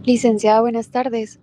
Licenciada, buenas tardes.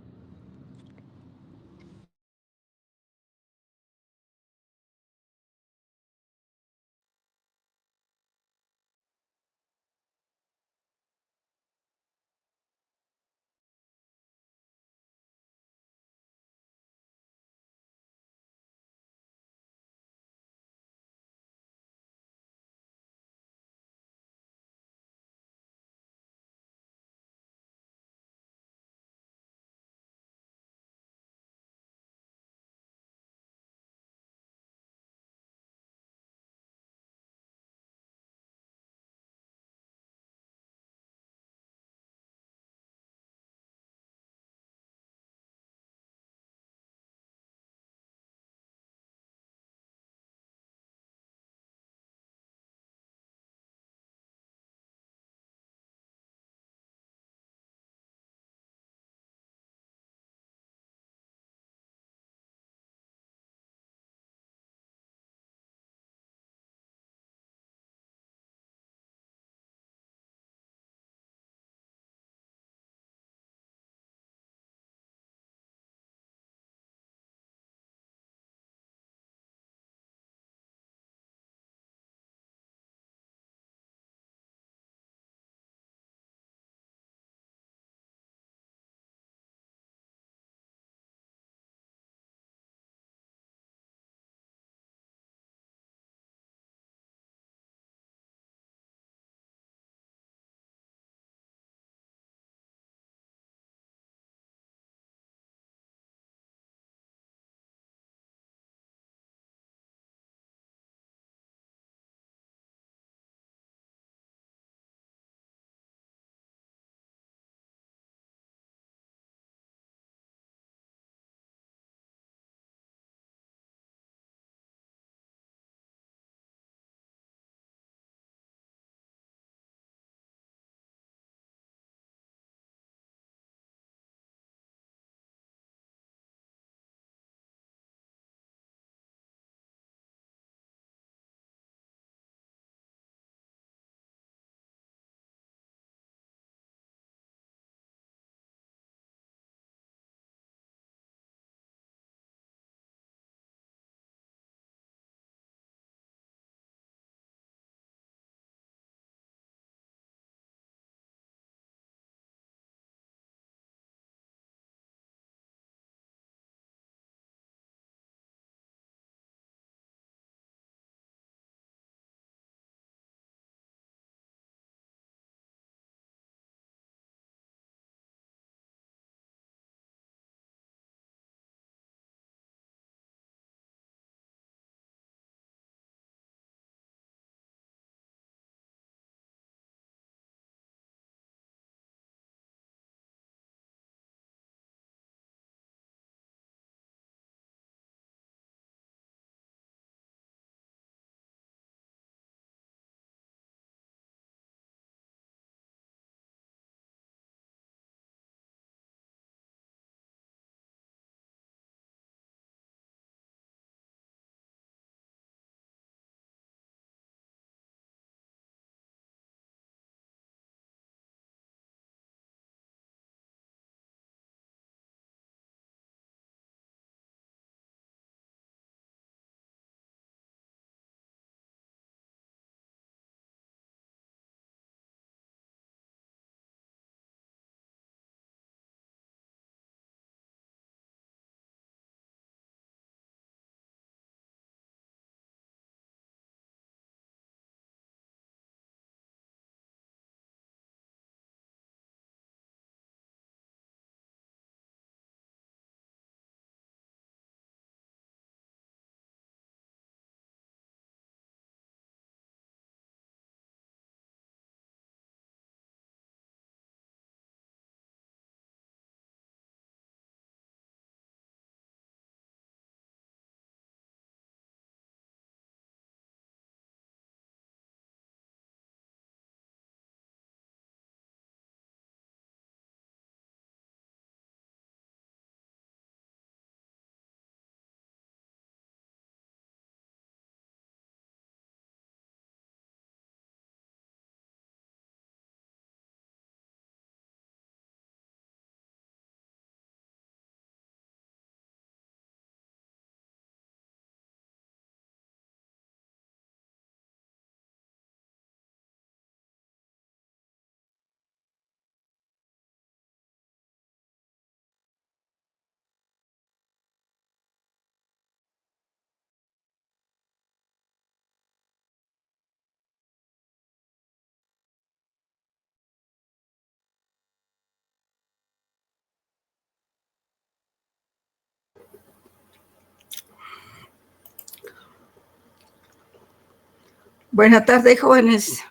Buenas tardes, jóvenes.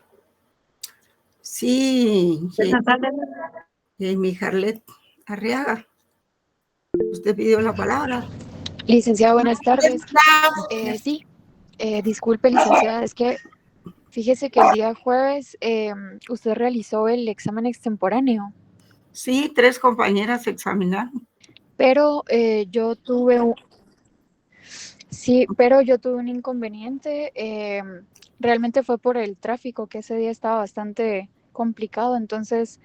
Sí, Buenas tardes. mi Jarlet Arriaga. Usted pidió la palabra. Licenciada, buenas tardes. Sí, disculpe, licenciada, es que fíjese que el día jueves usted realizó el examen extemporáneo, Sí, 3 compañeras examinaron. pero yo tuve un inconveniente. Realmente fue por el tráfico, que ese día estaba bastante complicado, entonces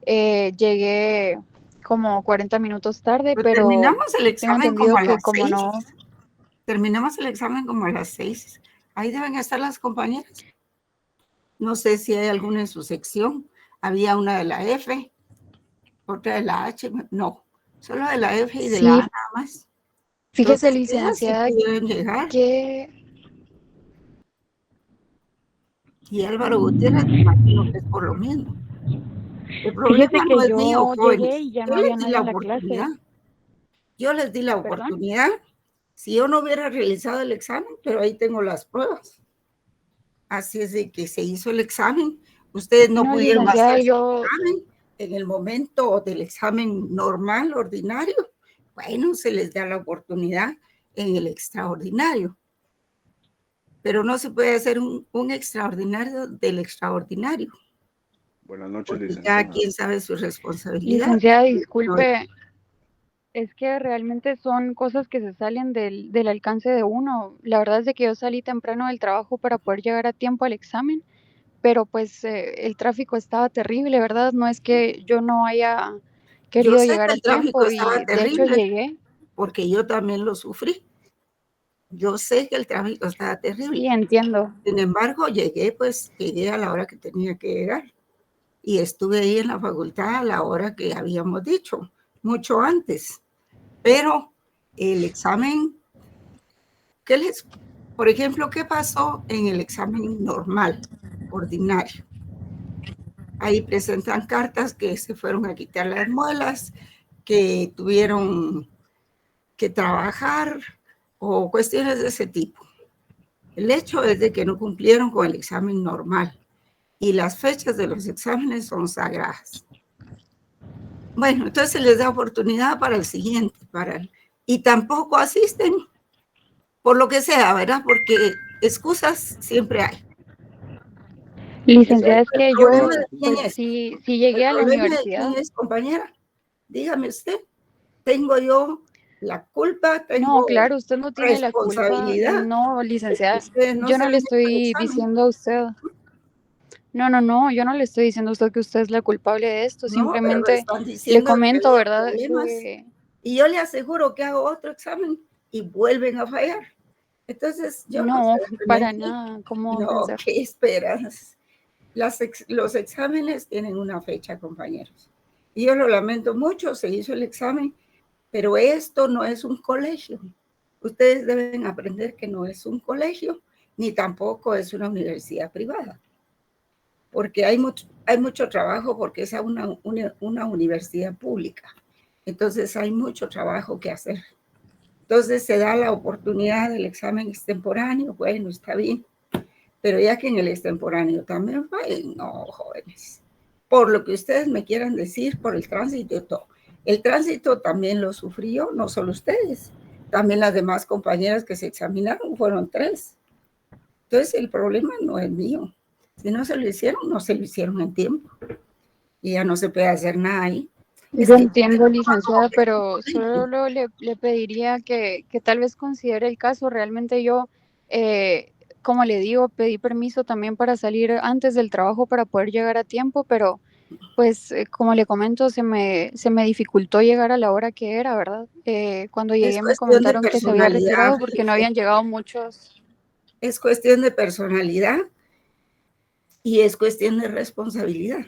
llegué como 40 minutos tarde, Pero pero terminamos el tengo examen entendido como a que las como 6. no... Terminamos el examen como a las 6. Ahí deben estar las compañeras. No sé si hay alguna en su sección. Había una de la F, otra de la H. No, solo de la F y de la A Sí, nada más. fíjese, Entonces, ellas sí licenciada, pudieron llegar. que Y Álvaro Gutiérrez, me imagino que es por lo mismo. El Fíjese problema no que es mío, yo llegué jóvenes. y ya Yo no había les di nadie la en la clase. oportunidad. Yo les di la ¿Perdón? oportunidad. Si yo no hubiera realizado el examen, pero ahí tengo las pruebas. Así es de que se hizo el examen. Ustedes no No, pudieron licenciada, hacer el yo... examen en el momento del examen normal, ordinario. Bueno, se les da la oportunidad en el extraordinario. Pero no se puede hacer un extraordinario del extraordinario. Buenas noches, Porque licenciada. ya quien sabe su responsabilidad. Licenciada, No, disculpe, es que realmente son cosas que se salen del alcance de uno. La verdad es de que yo salí temprano del trabajo para poder llegar a tiempo al examen, pero pues el tráfico estaba terrible, ¿verdad? No es que yo no haya yo querido sé llegar que a el tráfico tiempo estaba y de hecho terrible, llegué. porque yo también lo sufrí. Yo sé que el tráfico estaba terrible. Sí, entiendo. Sin embargo, llegué a la hora que tenía que llegar. Y estuve ahí en la facultad a la hora que habíamos dicho, mucho antes. Pero el examen, por ejemplo, ¿qué pasó en el examen normal, ordinario? Ahí presentan cartas que se fueron a quitar las muelas, que tuvieron que trabajar o cuestiones de ese tipo. El hecho es de que no cumplieron con el examen normal y las fechas de los exámenes son sagradas. Bueno, entonces se les da oportunidad para el siguiente, y tampoco asisten, por lo que sea, ¿verdad? Porque excusas siempre hay. Licenciada, es ¿El que problema yo de quién pues es? sí ¿El llegué a la problema de quién universidad. es, compañera? Dígame usted. ¿Tengo yo la culpa? No, ¿Tengo claro, usted no tiene la culpa. responsabilidad No, de que licenciada, ustedes no yo se no le hayan hecho el estoy examen? diciendo a usted. No, yo no le estoy diciendo a usted que usted es la culpable de esto. No, pero lo Simplemente están le diciendo que comento, había ¿verdad? problemas. Y yo le aseguro que hago otro examen y vuelven a fallar. Entonces, yo no No, sé para realmente, nada. ¿Cómo va a no, pensar? ¿qué esperas? Los exámenes tienen una fecha, compañeros. Y yo lo lamento mucho, se hizo el examen, pero esto no es un colegio. Ustedes deben aprender que no es un colegio, ni tampoco es una universidad privada, porque hay mucho trabajo, porque es una universidad pública. Entonces hay mucho trabajo que hacer. Entonces se da la oportunidad del examen extemporáneo, bueno, está bien, pero ya que en el extemporáneo también fallen, no, jóvenes, por lo que ustedes me quieran decir, por el tránsito y todo. El tránsito también lo sufrió, no solo ustedes, también las demás compañeras que se examinaron fueron 3. Entonces el problema no es mío. Si no se lo hicieron, no se lo hicieron en tiempo. Y ya no se puede hacer nada ahí. Yo entiendo, licenciada, pero solo le pediría que tal vez considere el caso. Realmente yo, como le digo, pedí permiso también para salir antes del trabajo para poder llegar a tiempo, pero pues como le comento, se me dificultó llegar a la hora que era, ¿verdad? Cuando Es llegué me cuestión de comentaron que se había personalidad, retirado porque no habían llegado muchos. es cuestión de personalidad y es cuestión de responsabilidad.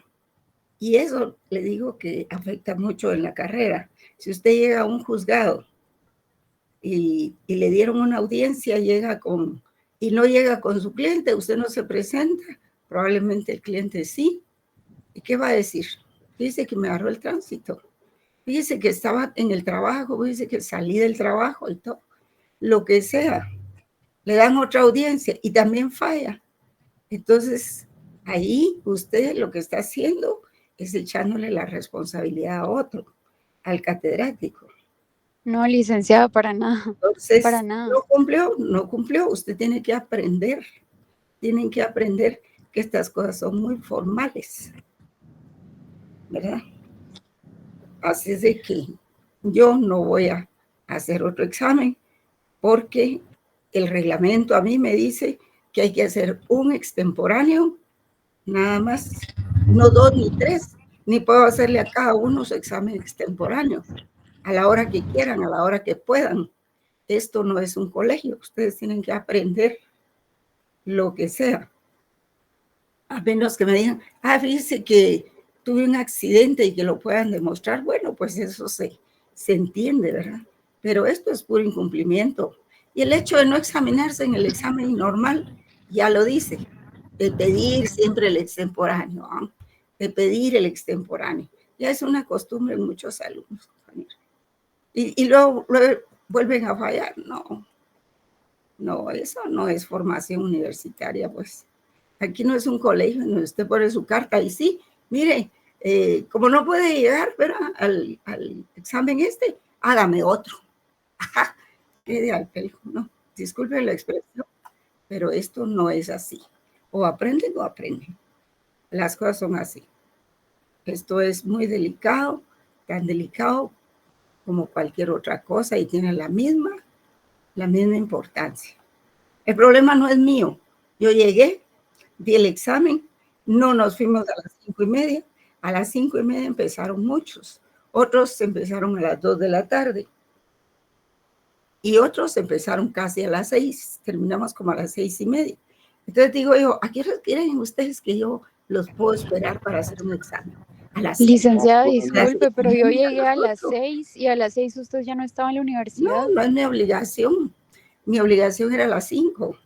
Y eso le digo que afecta mucho en la carrera. Si usted llega a un juzgado y le dieron una audiencia, y no llega con su cliente, usted no se presenta, probablemente el cliente sí. ¿Y qué va a decir? Dice que me agarró el tránsito. Dice que estaba en el trabajo, dice que salí del trabajo y todo. Lo que sea. Le dan otra audiencia y también falla. Entonces, ahí usted lo que está haciendo es echándole la responsabilidad a otro, al catedrático. No, licenciada, para nada, para Entonces, nada. no cumplió. Usted tiene que aprender, tienen que aprender que estas cosas son muy formales, ¿verdad? Así es de que yo no voy a hacer otro examen porque el reglamento a mí me dice que hay que hacer un extemporáneo, nada más, no 2 ni 3, ni puedo hacerle a cada uno su examen extemporáneo, a la hora que quieran, a la hora que puedan. Esto no es un colegio, ustedes tienen que aprender lo que sea. A menos que me digan, fíjese que tuve un accidente y que lo puedan demostrar, bueno, pues eso se entiende, ¿verdad? Pero esto es puro incumplimiento. Y el hecho de no examinarse en el examen normal, ya lo dice, de pedir siempre el extemporáneo, ¿eh? De pedir el extemporáneo. Ya es una costumbre en muchos alumnos, compañeros. Y luego vuelven a fallar. No, eso no es formación universitaria, pues. Aquí no es un colegio donde usted pone su carta y sí, mire, como no puede llegar, ¿verdad? Al examen hágame otro. Ajá, quede al pelo, no, disculpen la expresión, pero esto no es así. O aprenden o aprenden. Las cosas son así. Esto es muy delicado, tan delicado como cualquier otra cosa y tiene la misma importancia. El problema no es mío. Yo llegué, di el examen, no nos fuimos a las 5:30. A las 5:30 empezaron muchos. Otros empezaron a las 2 de la tarde. Y otros empezaron casi a las 6. Terminamos como a las 6:30. Entonces digo yo, ¿a qué hora quieren ustedes que yo los puedo esperar para hacer un examen? A las 6. Licenciada, disculpe, pero yo llegué a las 6 y a las 6 usted ya no estaba en la universidad. No es mi obligación. Mi obligación era a las 5.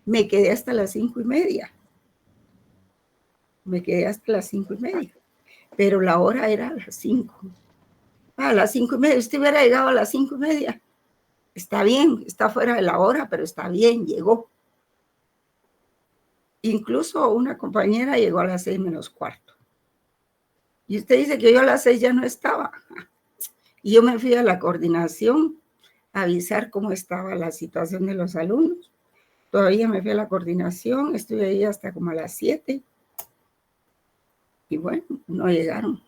Me quedé hasta las 5:30. Me quedé hasta las 5:30. Pero la hora era a las 5. A las 5:30. Usted hubiera llegado a las 5:30. Está bien, está fuera de la hora, pero está bien, llegó. Incluso una compañera llegó a las 6 menos cuarto. Y usted dice que yo a las 6 ya no estaba. Y yo me fui a la coordinación a avisar cómo estaba la situación de los alumnos. Todavía me fui a la coordinación, estuve ahí hasta como a las 7. Y bueno, no llegaron.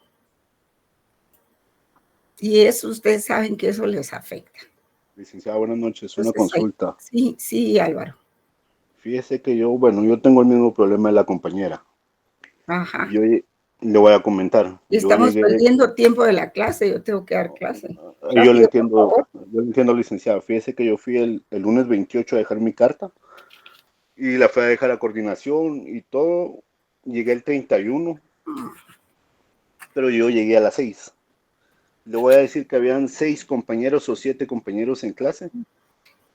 Y eso, ustedes saben que eso les afecta. Licenciada, buenas noches. Una consulta. Sí, Álvaro. Fíjese que yo tengo el mismo problema de la compañera. Ajá. Yo le voy a comentar. Estamos perdiendo tiempo de la clase, yo tengo que dar clase. Yo le entiendo, licenciada. Fíjese que yo fui el lunes 28 a dejar mi carta y la fui a dejar a coordinación y todo. Llegué el 31, pero yo llegué a las 6. Le voy a decir que habían 6 compañeros o 7 compañeros en clase.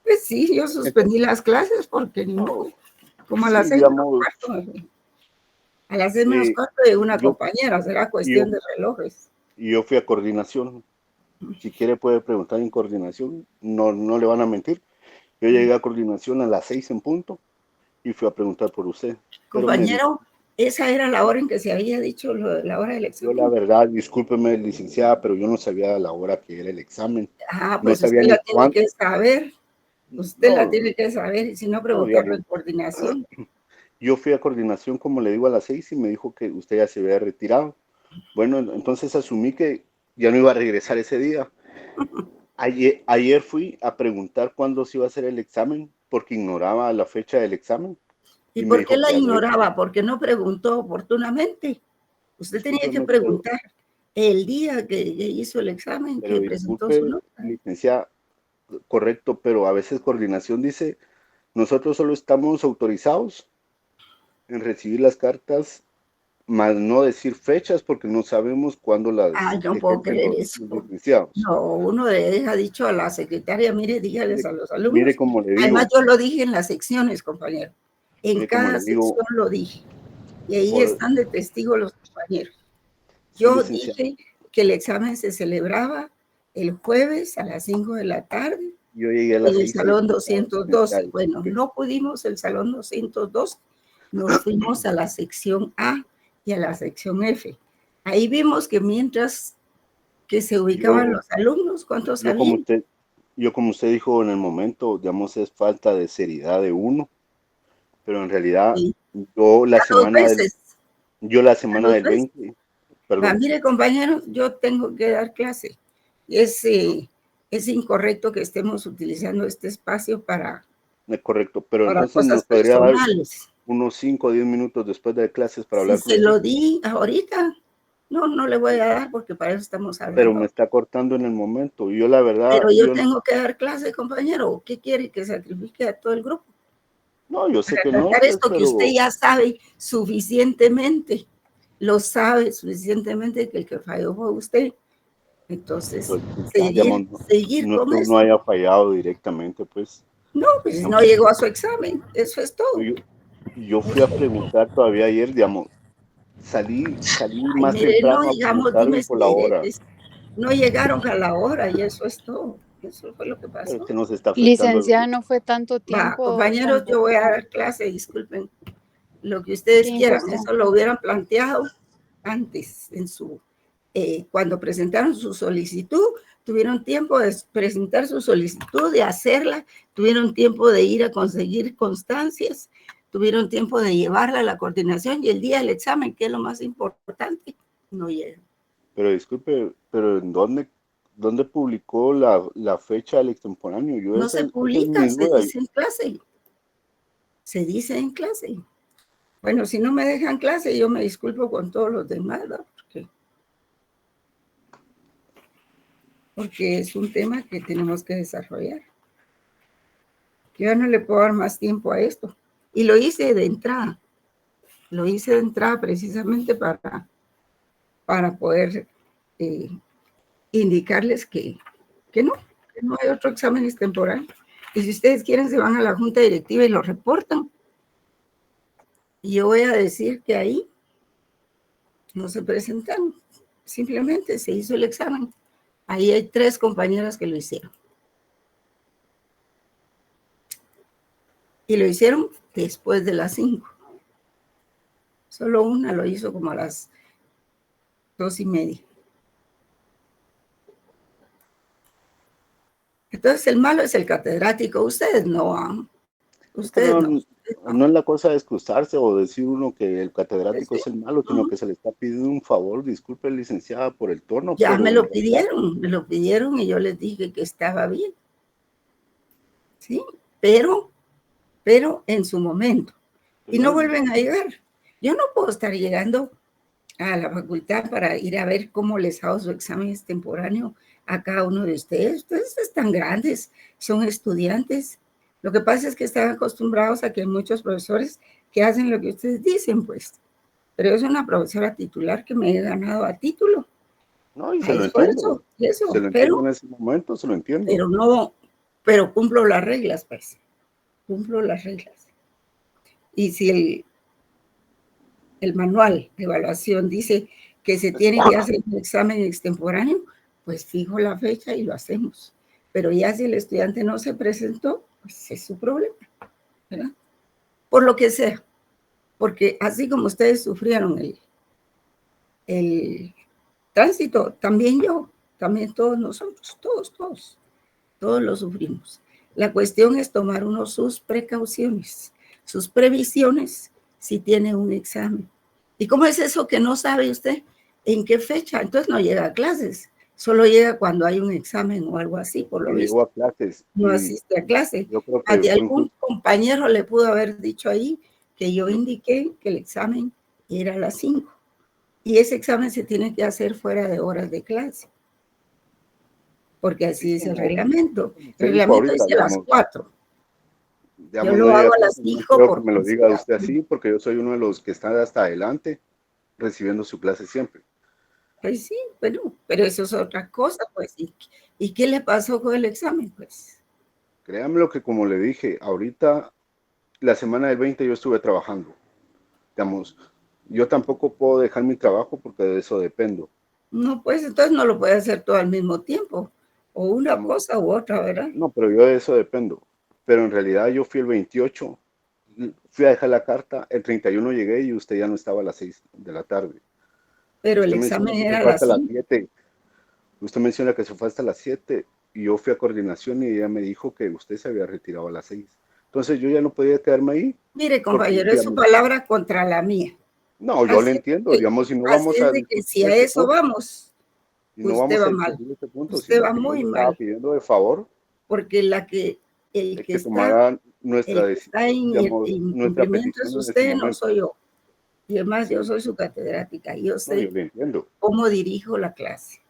Pues sí, yo suspendí las clases porque como a las 6 menos cuarto. A las 6 menos cuarto de una compañera, será cuestión de relojes. Y yo fui a coordinación. Si quiere puede preguntar en coordinación, no le van a mentir. Yo llegué a coordinación a las 6 en punto y fui a preguntar por usted. Compañero, esa era la hora en que se había dicho la hora del examen. Yo la verdad, discúlpeme, licenciada, pero yo no sabía la hora que era el examen. Pues no usted la tiene que saber. Usted la tiene que saber y si no, preguntarlo en coordinación. Yo fui a coordinación, como le digo, a las 6 y me dijo que usted ya se había retirado. Bueno, entonces asumí que ya no iba a regresar ese día. Ayer fui a preguntar cuándo se iba a hacer el examen porque ignoraba la fecha del examen. ¿Y por qué la ignoraba? Porque no preguntó oportunamente. Usted tenía que preguntar el día que hizo el examen, que presentó su nota. Licenciada, correcto, pero a veces coordinación dice, nosotros solo estamos autorizados en recibir las cartas, más no decir fechas porque no sabemos cuándo las no puedo creer eso. No, uno le deja dicho a la secretaria, mire, dígales a los alumnos. Mire cómo le digo. Además, yo lo dije en las secciones, compañero. En cada sección lo dije. Y ahí están de testigo los compañeros. Yo dije que el examen se celebraba el jueves a las 5 de la tarde. Yo llegué a las 6. En el salón 212. Bueno, no pudimos el salón 212 nos fuimos a la sección A y a la sección F. Ahí vimos que mientras que se ubicaban los alumnos, ¿cuántos habían? Como usted dijo en el momento, digamos, es falta de seriedad de uno, pero en realidad Sí. yo la semana dos del veces. 20, perdón. Mire, compañeros, yo tengo que dar clase. Es incorrecto que estemos utilizando este espacio para Correcto, pero entonces cosas nos podría dar personales. unos 5 o 10 minutos después de clases para Si hablar con se lo nosotros. di ahorita, no le voy a dar porque para eso estamos Pero hablando. me está cortando en el momento. Yo la verdad... Pero yo tengo que dar clase, compañero. ¿Qué quiere? ¿Que sacrifique a todo el grupo? No, yo sé Para que no, tratar pues, esto pero... que usted ya sabe suficientemente. Lo sabe suficientemente que el que falló fue usted. Entonces, pues, seguir no es con que uno esto. haya fallado directamente, pues. No, pues no llegó a su examen. Eso es todo. Yo fui a preguntar todavía ayer, digamos, salí Ay, más mire, no temprano a digamos preguntarle dimes por y la hora. diretes. No llegaron a la hora y eso es todo. Eso fue lo que pasó. Se nos está afectando el Licenciada, grupo. no fue tanto Va, tiempo compañeros, yo voy a tampoco. dar clase, disculpen. Lo que ustedes quieran, Tiempo. eso lo hubieran planteado antes, cuando presentaron su solicitud, tuvieron tiempo de presentar su solicitud, de hacerla, tuvieron tiempo de ir a conseguir constancias, tuvieron tiempo de llevarla a la coordinación y el día del examen, que es lo más importante, no llegan. Pero disculpe, pero ¿en dónde publicó la fecha del extemporáneo? No se publica, se dice en clase. Se dice en clase. Bueno, si no me dejan clase, yo me disculpo con todos los demás, ¿no? Porque es un tema que tenemos que desarrollar. Yo no le puedo dar más tiempo a esto. Y lo hice de entrada. Lo hice de entrada precisamente para poder indicarles que no hay otro examen extemporáneo. Y si ustedes quieren, se van a la junta directiva y lo reportan. Y yo voy a decir que ahí no se presentaron. Simplemente se hizo el examen. Ahí hay 3 compañeras que lo hicieron. Y lo hicieron después de las 5. Solo una lo hizo como a las 2:30. Entonces el malo es el catedrático. Ustedes no. Ustedes no. No es la cosa de excusarse o decir uno que el catedrático es el malo, sino que se le está pidiendo un favor. Disculpe, licenciada, por el tono. Ya pero me lo pidieron y yo les dije que estaba bien. Sí, pero en su momento. Y no vuelven a llegar. Yo no puedo estar llegando a la facultad para ir a ver cómo les hago su examen extemporáneo a cada uno de ustedes. Ustedes están grandes, son estudiantes. Lo que pasa es que están acostumbrados a que hay muchos profesores que hacen lo que ustedes dicen, pues. Pero es una profesora titular que me he ganado a título. No, y se lo entiendo. Se lo entiendo en ese momento, se lo entiendo. Pero cumplo las reglas, pues. Cumplo las reglas. Y si el manual de evaluación dice que se tiene que hacer un examen extemporáneo, pues fijo la fecha y lo hacemos. Pero ya si el estudiante no se presentó, pues es su problema, ¿verdad? Por lo que sea. Porque así como ustedes sufrieron el tránsito, también todos nosotros, todos lo sufrimos. La cuestión es tomar uno sus precauciones, sus previsiones si tiene un examen. ¿Y cómo es eso que no sabe usted en qué fecha? Entonces no llega a clases, solo llega cuando hay un examen o algo así, por lo visto. Llegó a clases. No asiste a clase. Yo creo que algún compañero le pudo haber dicho ahí que yo indiqué que el examen era a las 5. Y ese examen se tiene que hacer fuera de horas de clase. Porque así es el reglamento. El reglamento dice a las 4. Yo lo hago a las 5. Creo que me lo diga usted así, porque yo soy uno de los que están hasta adelante recibiendo su clase siempre. Pues sí, bueno, pero eso es otra cosa, pues. ¿Y qué le pasó con el examen, pues? Créame lo que, como le dije, ahorita, la semana del 20 yo estuve trabajando. Digamos, yo tampoco puedo dejar mi trabajo porque de eso dependo. No, pues entonces no lo puede hacer todo al mismo tiempo. O una cosa u otra, ¿verdad? No, pero yo de eso dependo. Pero en realidad yo fui el 28 fui a dejar la carta, el 31 llegué y usted ya no estaba a las 6 de la tarde. Pero el Usted menciona examen que se era a fue las hasta las 5. 7. Usted menciona que se fue hasta las 7 y yo fui a coordinación y ella me dijo que usted se había retirado a las 6. Entonces yo ya no podía quedarme ahí. Mire, Porque, compañero, es su digamos, palabra contra la mía. no, yo le Así entiendo, que, digamos, si no así vamos es a de que discutir si a este eso punto, vamos, y no usted vamos a va mal. discutir este punto, si Usted lo va que yo muy le estaba mal, pidiendo de favor porque el es que que está, tomara nuestra, en digamos, nuestra incumplimiento es petición en ese usted, no momento. soy yo. Y además yo Sí, soy su catedrática, yo no, yo sé le entiendo. cómo dirijo la clase.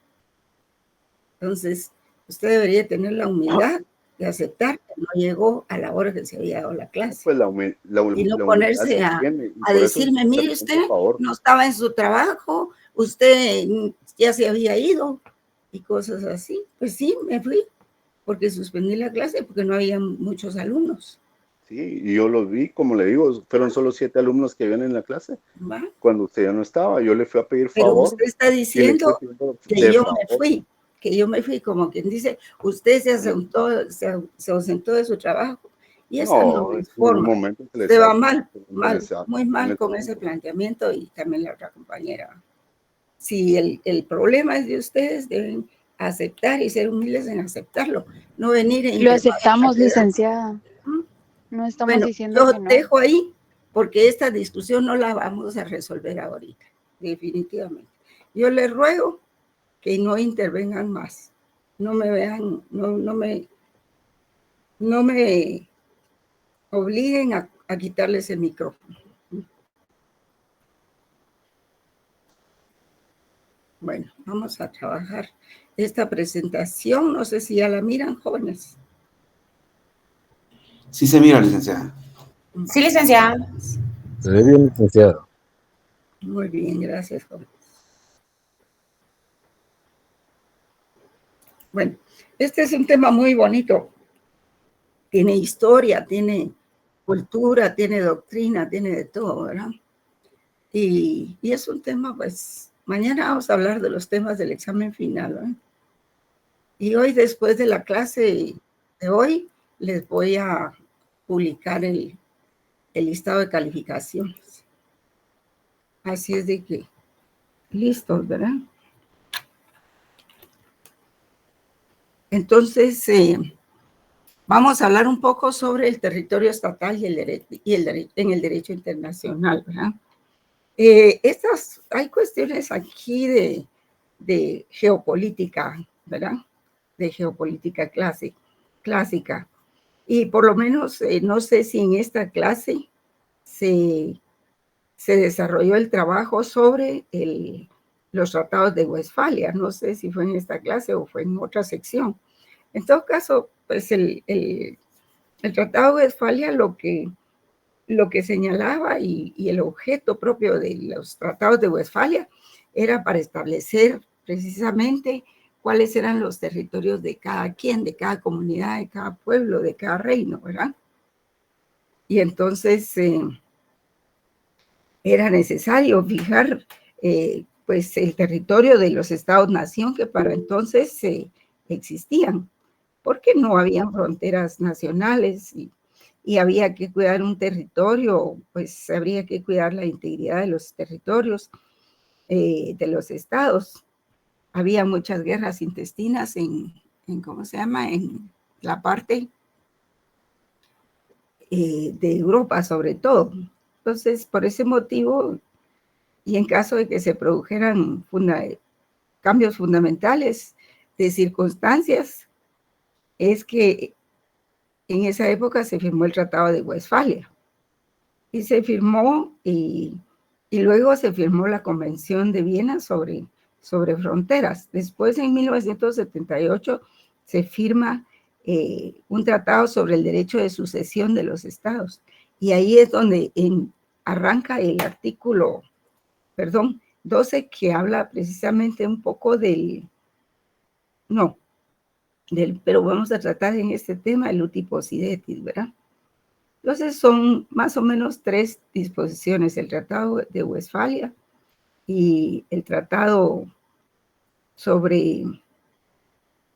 Entonces, usted debería tener la humildad de aceptar que no llegó a la hora que se había dado la clase. Pues Y no la humildad ponerse se tiene, y a por eso decirme, se mire, presenta usted a favor. no estaba en su trabajo, usted ya se había ido y cosas así. Pues sí, me fui porque suspendí la clase porque no había muchos alumnos. Sí, y yo los vi, como le digo, fueron solo 7 alumnos que habían en la clase. ¿Va? Cuando usted ya no estaba, yo le fui a pedir Pero favor usted está y le estoy diciendo pidiendo que de yo me favor. fui, como quien dice, usted se ausentó de su trabajo y esa no No, es en ningún forma. momento se le Usted está va mal, muy en mal ese con ese punto. planteamiento y también la otra compañera. Si el problema es de ustedes, deben aceptar y ser humildes en aceptarlo, no venir e Lo intentar. aceptamos, licenciada. No estamos Bueno, diciendo yo que no. dejo ahí porque esta discusión no la vamos a resolver ahorita, definitivamente. Yo les ruego que no intervengan más. No me vean, no me obliguen a quitarles el micrófono. Bueno, vamos a trabajar esta presentación. No sé si ya la miran, jóvenes. Sí se mira, licenciada. Sí, licenciada. Se ve bien, licenciado. Muy bien, gracias, jóvenes. Bueno, este es un tema muy bonito. Tiene historia, tiene cultura, tiene doctrina, tiene de todo, ¿verdad? Y es un tema, pues, mañana vamos a hablar de los temas del examen final, ¿verdad? Y hoy, después de la clase de hoy, les voy a publicar el listado de calificaciones. Así es de que, listos, ¿verdad? Entonces, vamos a hablar un poco sobre el territorio estatal y en el derecho internacional, ¿verdad? Hay cuestiones aquí de geopolítica, ¿verdad? De geopolítica clásica. Y por lo menos, no sé si en esta clase se desarrolló el trabajo sobre los tratados de Westfalia. No sé si fue en esta clase o fue en otra sección. En todo caso, pues el Tratado de Westfalia lo que señalaba y el objeto propio de los tratados de Westfalia era para establecer precisamente cuáles eran los territorios de cada quien, de cada comunidad, de cada pueblo, de cada reino, ¿verdad? Y entonces era necesario fijar pues el territorio de los estados-nación que para entonces existían, porque no habían fronteras nacionales y había que cuidar un territorio, pues habría que cuidar la integridad de los territorios de los estados. Había muchas guerras intestinas ¿cómo se llama? En la parte de Europa sobre todo. Entonces, por ese motivo, y en caso de que se produjeran cambios fundamentales de circunstancias, es que en esa época se firmó el Tratado de Westfalia. Y se firmó y luego se firmó la Convención de Viena sobre fronteras. Después, en 1978, se firma un tratado sobre el derecho de sucesión de los estados. Y ahí es donde arranca el artículo, 12, que habla precisamente un poco pero vamos a tratar en este tema el uti possidetis, ¿verdad? Entonces son más o menos 3 disposiciones, el Tratado de Westfalia y el Tratado sobre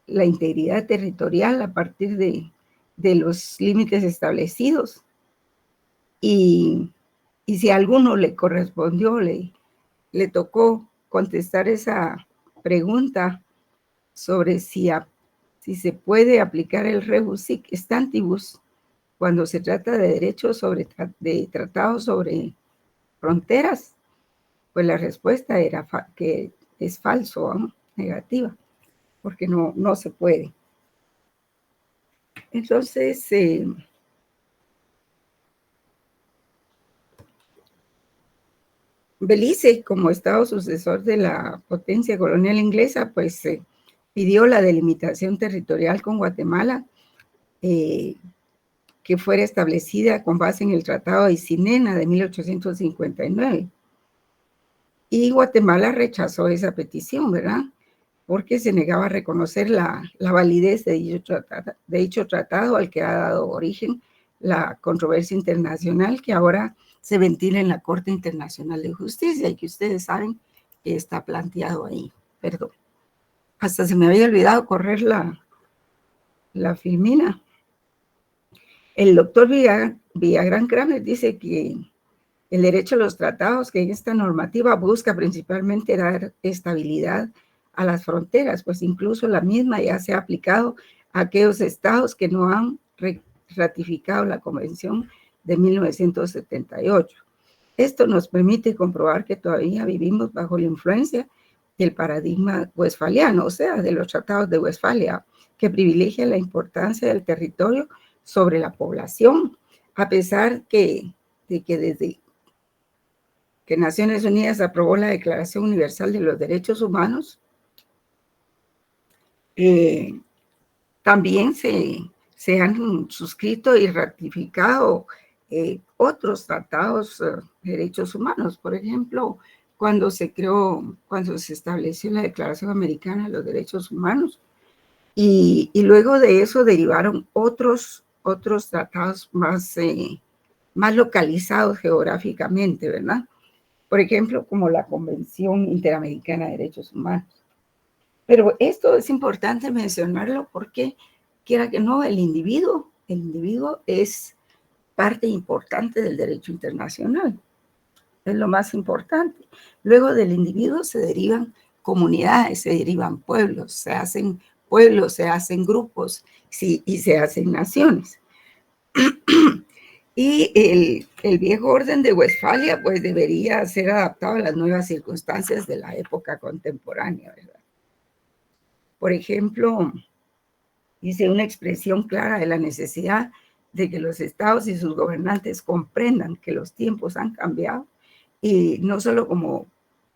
la integridad territorial a partir de los límites establecidos y si a alguno le correspondió, le tocó contestar esa pregunta sobre si se puede aplicar el rebus sic stantibus cuando se trata de derechos de tratados sobre fronteras, pues la respuesta era que es falso, ¿no? Negativa, porque no se puede. Entonces, Belice, como estado sucesor de la potencia colonial inglesa, pues pidió la delimitación territorial con Guatemala, que fuera establecida con base en el Tratado de Isinena de 1859. Y Guatemala rechazó esa petición, ¿verdad? Porque se negaba a reconocer la validez de dicho tratado al que ha dado origen la controversia internacional que ahora se ventila en la Corte Internacional de Justicia y que ustedes saben que está planteado ahí. Perdón. Hasta se me había olvidado correr la filmina. El doctor Villagrán Kramer dice que el derecho a los tratados, que en esta normativa busca principalmente dar estabilidad a las fronteras, pues incluso la misma ya se ha aplicado a aquellos estados que no han ratificado la Convención de 1978. Esto nos permite comprobar que todavía vivimos bajo la influencia del paradigma westfaliano, o sea, de los tratados de Westfalia, que privilegia la importancia del territorio sobre la población, a pesar de que desde que Naciones Unidas aprobó la Declaración Universal de los Derechos Humanos, también se han suscrito y ratificado otros tratados de derechos humanos. Por ejemplo, cuando se estableció la Declaración Americana de los Derechos Humanos, y luego de eso derivaron otros tratados más localizados geográficamente, ¿verdad? Por ejemplo, como la Convención Interamericana de Derechos Humanos. Pero esto es importante mencionarlo porque, quiera que no, el individuo es parte importante del derecho internacional. Es lo más importante. Luego del individuo se derivan comunidades, se derivan pueblos, se hacen grupos y se hacen naciones. Y el viejo orden de Westfalia pues debería ser adaptado a las nuevas circunstancias de la época contemporánea, ¿verdad? Por ejemplo, dice una expresión clara de la necesidad de que los estados y sus gobernantes comprendan que los tiempos han cambiado y no solo como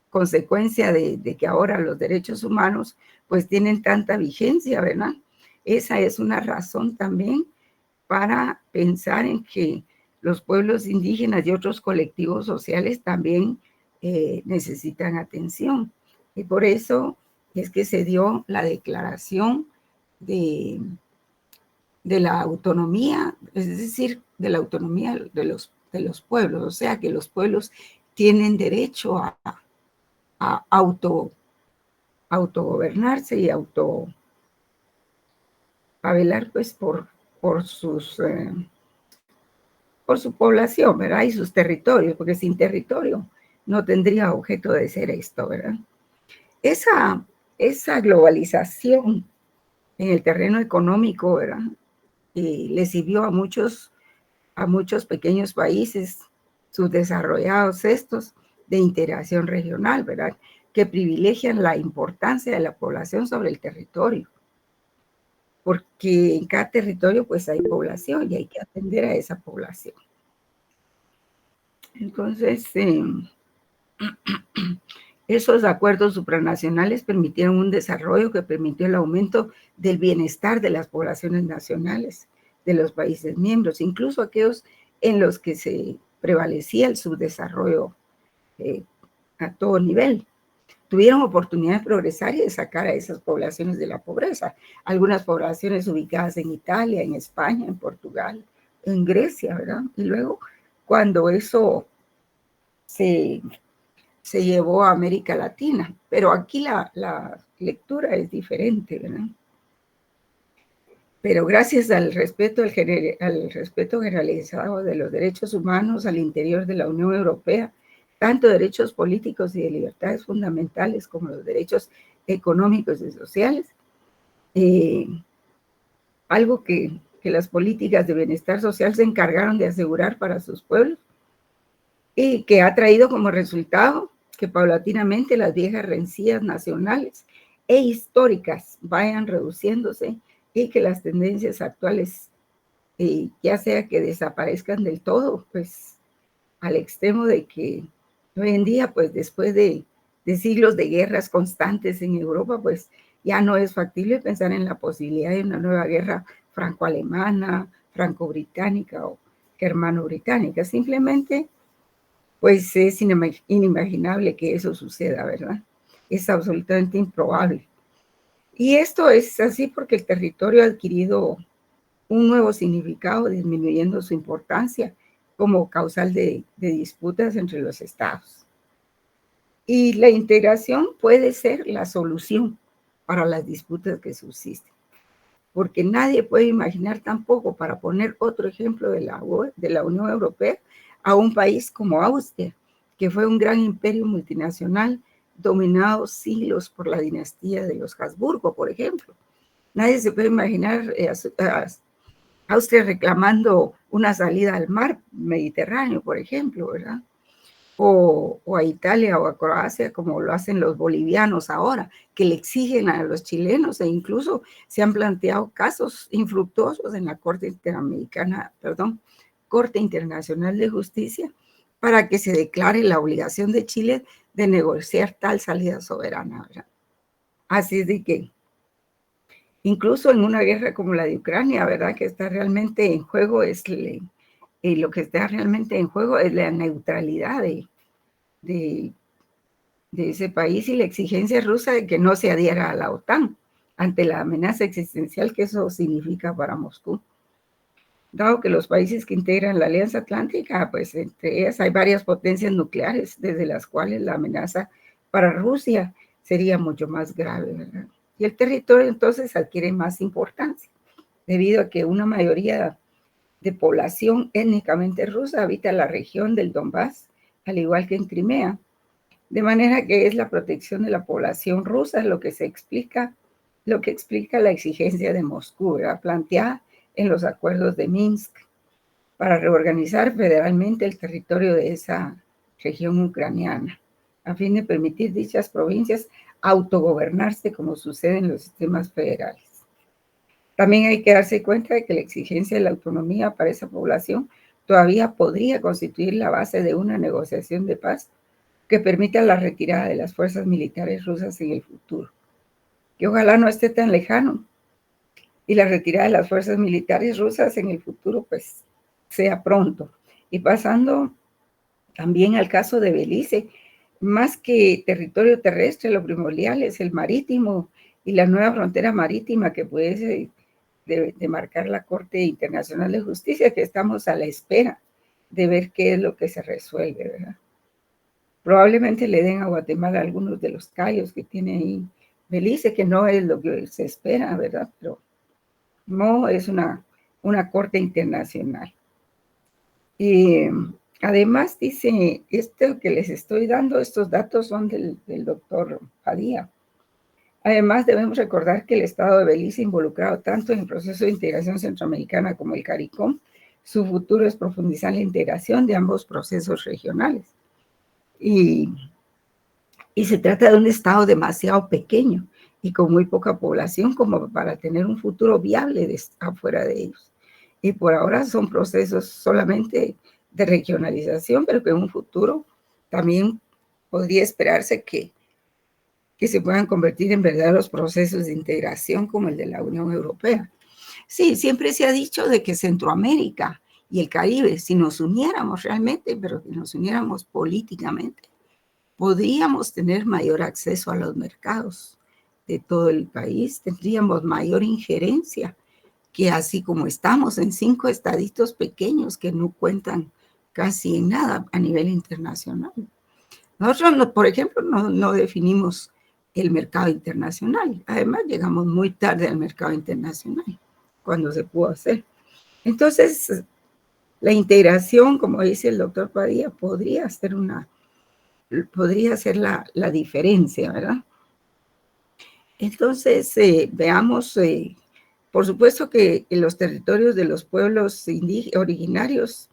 consecuencia de que ahora los derechos humanos pues tienen tanta vigencia, ¿verdad? Esa es una razón también para pensar en que los pueblos indígenas y otros colectivos sociales también necesitan atención. Y por eso es que se dio la declaración de la autonomía, es decir, de la autonomía de los pueblos, o sea que los pueblos tienen derecho a autogobernarse y a velar pues por su población, ¿verdad? Y sus territorios, porque sin territorio no tendría objeto de ser esto, ¿verdad? Esa globalización en el terreno económico, ¿verdad? Le sirvió a muchos pequeños países subdesarrollados estos de integración regional, ¿verdad? Que privilegian la importancia de la población sobre el territorio. Porque en cada territorio pues hay población y hay que atender a esa población. Entonces, esos acuerdos supranacionales permitieron un desarrollo que permitió el aumento del bienestar de las poblaciones nacionales de los países miembros, incluso aquellos en los que se prevalecía el subdesarrollo a todo nivel. Tuvieron oportunidad de progresar y de sacar a esas poblaciones de la pobreza. Algunas poblaciones ubicadas en Italia, en España, en Portugal, en Grecia, ¿verdad? Y luego, cuando eso se llevó a América Latina. Pero aquí la lectura es diferente, ¿verdad? pero gracias al respeto generalizado de los derechos humanos al interior de la Unión Europea, tanto derechos políticos y de libertades fundamentales como los derechos económicos y sociales, algo que las políticas de bienestar social se encargaron de asegurar para sus pueblos y que ha traído como resultado que paulatinamente las viejas rencillas nacionales e históricas vayan reduciéndose y que las tendencias actuales, ya sea que desaparezcan del todo, pues al extremo de que hoy en día, pues después de siglos de guerras constantes en Europa, pues ya no es factible pensar en la posibilidad de una nueva guerra franco-alemana, franco-británica o germano-británica. Simplemente, pues es inimaginable que eso suceda, ¿verdad? Es absolutamente improbable. Y esto es así porque el territorio ha adquirido un nuevo significado, disminuyendo su importancia como causal de disputas entre los estados. Y la integración puede ser la solución para las disputas que subsisten, porque nadie puede imaginar tampoco, para poner otro ejemplo de la Unión Europea, a un país como Austria, que fue un gran imperio multinacional dominado siglos por la dinastía de los Habsburgo, por ejemplo. Nadie se puede imaginar a Austria reclamando una salida al mar Mediterráneo, por ejemplo, ¿verdad? O a Italia o a Croacia, como lo hacen los bolivianos ahora, que le exigen a los chilenos, e incluso se han planteado casos infructuosos en la Corte Internacional de Justicia, para que se declare la obligación de Chile de negociar tal salida soberana, ¿verdad? Así es de que, incluso en una guerra como la de Ucrania, ¿verdad?, que está realmente en juego lo que está realmente en juego es la neutralidad de ese país y la exigencia rusa de que no se adhiera a la OTAN ante la amenaza existencial que eso significa para Moscú. Dado que los países que integran la Alianza Atlántica, pues entre ellas hay varias potencias nucleares, desde las cuales la amenaza para Rusia sería mucho más grave, ¿verdad? Y el territorio entonces adquiere más importancia, debido a que una mayoría de población étnicamente rusa habita la región del Donbass, al igual que en Crimea. De manera que es la protección de la población rusa lo que explica la exigencia de Moscú, ¿verdad?, planteada en los acuerdos de Minsk para reorganizar federalmente el territorio de esa región ucraniana, a fin de permitir dichas provincias autogobernarse como sucede en los sistemas federales. También hay que darse cuenta de que la exigencia de la autonomía para esa población todavía podría constituir la base de una negociación de paz que permita la retirada de las fuerzas militares rusas en el futuro, que ojalá no esté tan lejano, y la retirada de las fuerzas militares rusas en el futuro pues sea pronto. Y pasando también al caso de Belice, más que territorio terrestre, lo primordial es el marítimo y la nueva frontera marítima que puede demarcar la Corte Internacional de Justicia, que estamos a la espera de ver qué es lo que se resuelve, ¿verdad? Probablemente le den a Guatemala algunos de los callos que tiene ahí Belice, que no es lo que se espera, ¿verdad? Pero no es una corte internacional. Y además dice, esto que les estoy dando, estos datos son del doctor Padilla. Además, debemos recordar que el Estado de Belice, involucrado tanto en el proceso de integración centroamericana como el CARICOM, su futuro es profundizar la integración de ambos procesos regionales. Y se trata de un estado demasiado pequeño y con muy poca población como para tener un futuro viable afuera de ellos. Y por ahora son procesos solamente de regionalización, pero que en un futuro también podría esperarse que se puedan convertir en verdaderos procesos de integración como el de la Unión Europea. Sí, siempre se ha dicho de que Centroamérica y el Caribe, si nos uniéramos realmente, pero si nos uniéramos políticamente, podríamos tener mayor acceso a los mercados de todo el país, tendríamos mayor injerencia que así como estamos en 5 estaditos pequeños que no cuentan casi en nada a nivel internacional. Nosotros, por ejemplo, no definimos el mercado internacional. Además, llegamos muy tarde al mercado internacional. cuando se pudo hacer. Entonces, la integración, como dice el doctor Padilla, podría ser la diferencia, ¿verdad? Entonces, veamos, por supuesto que los territorios de los pueblos originarios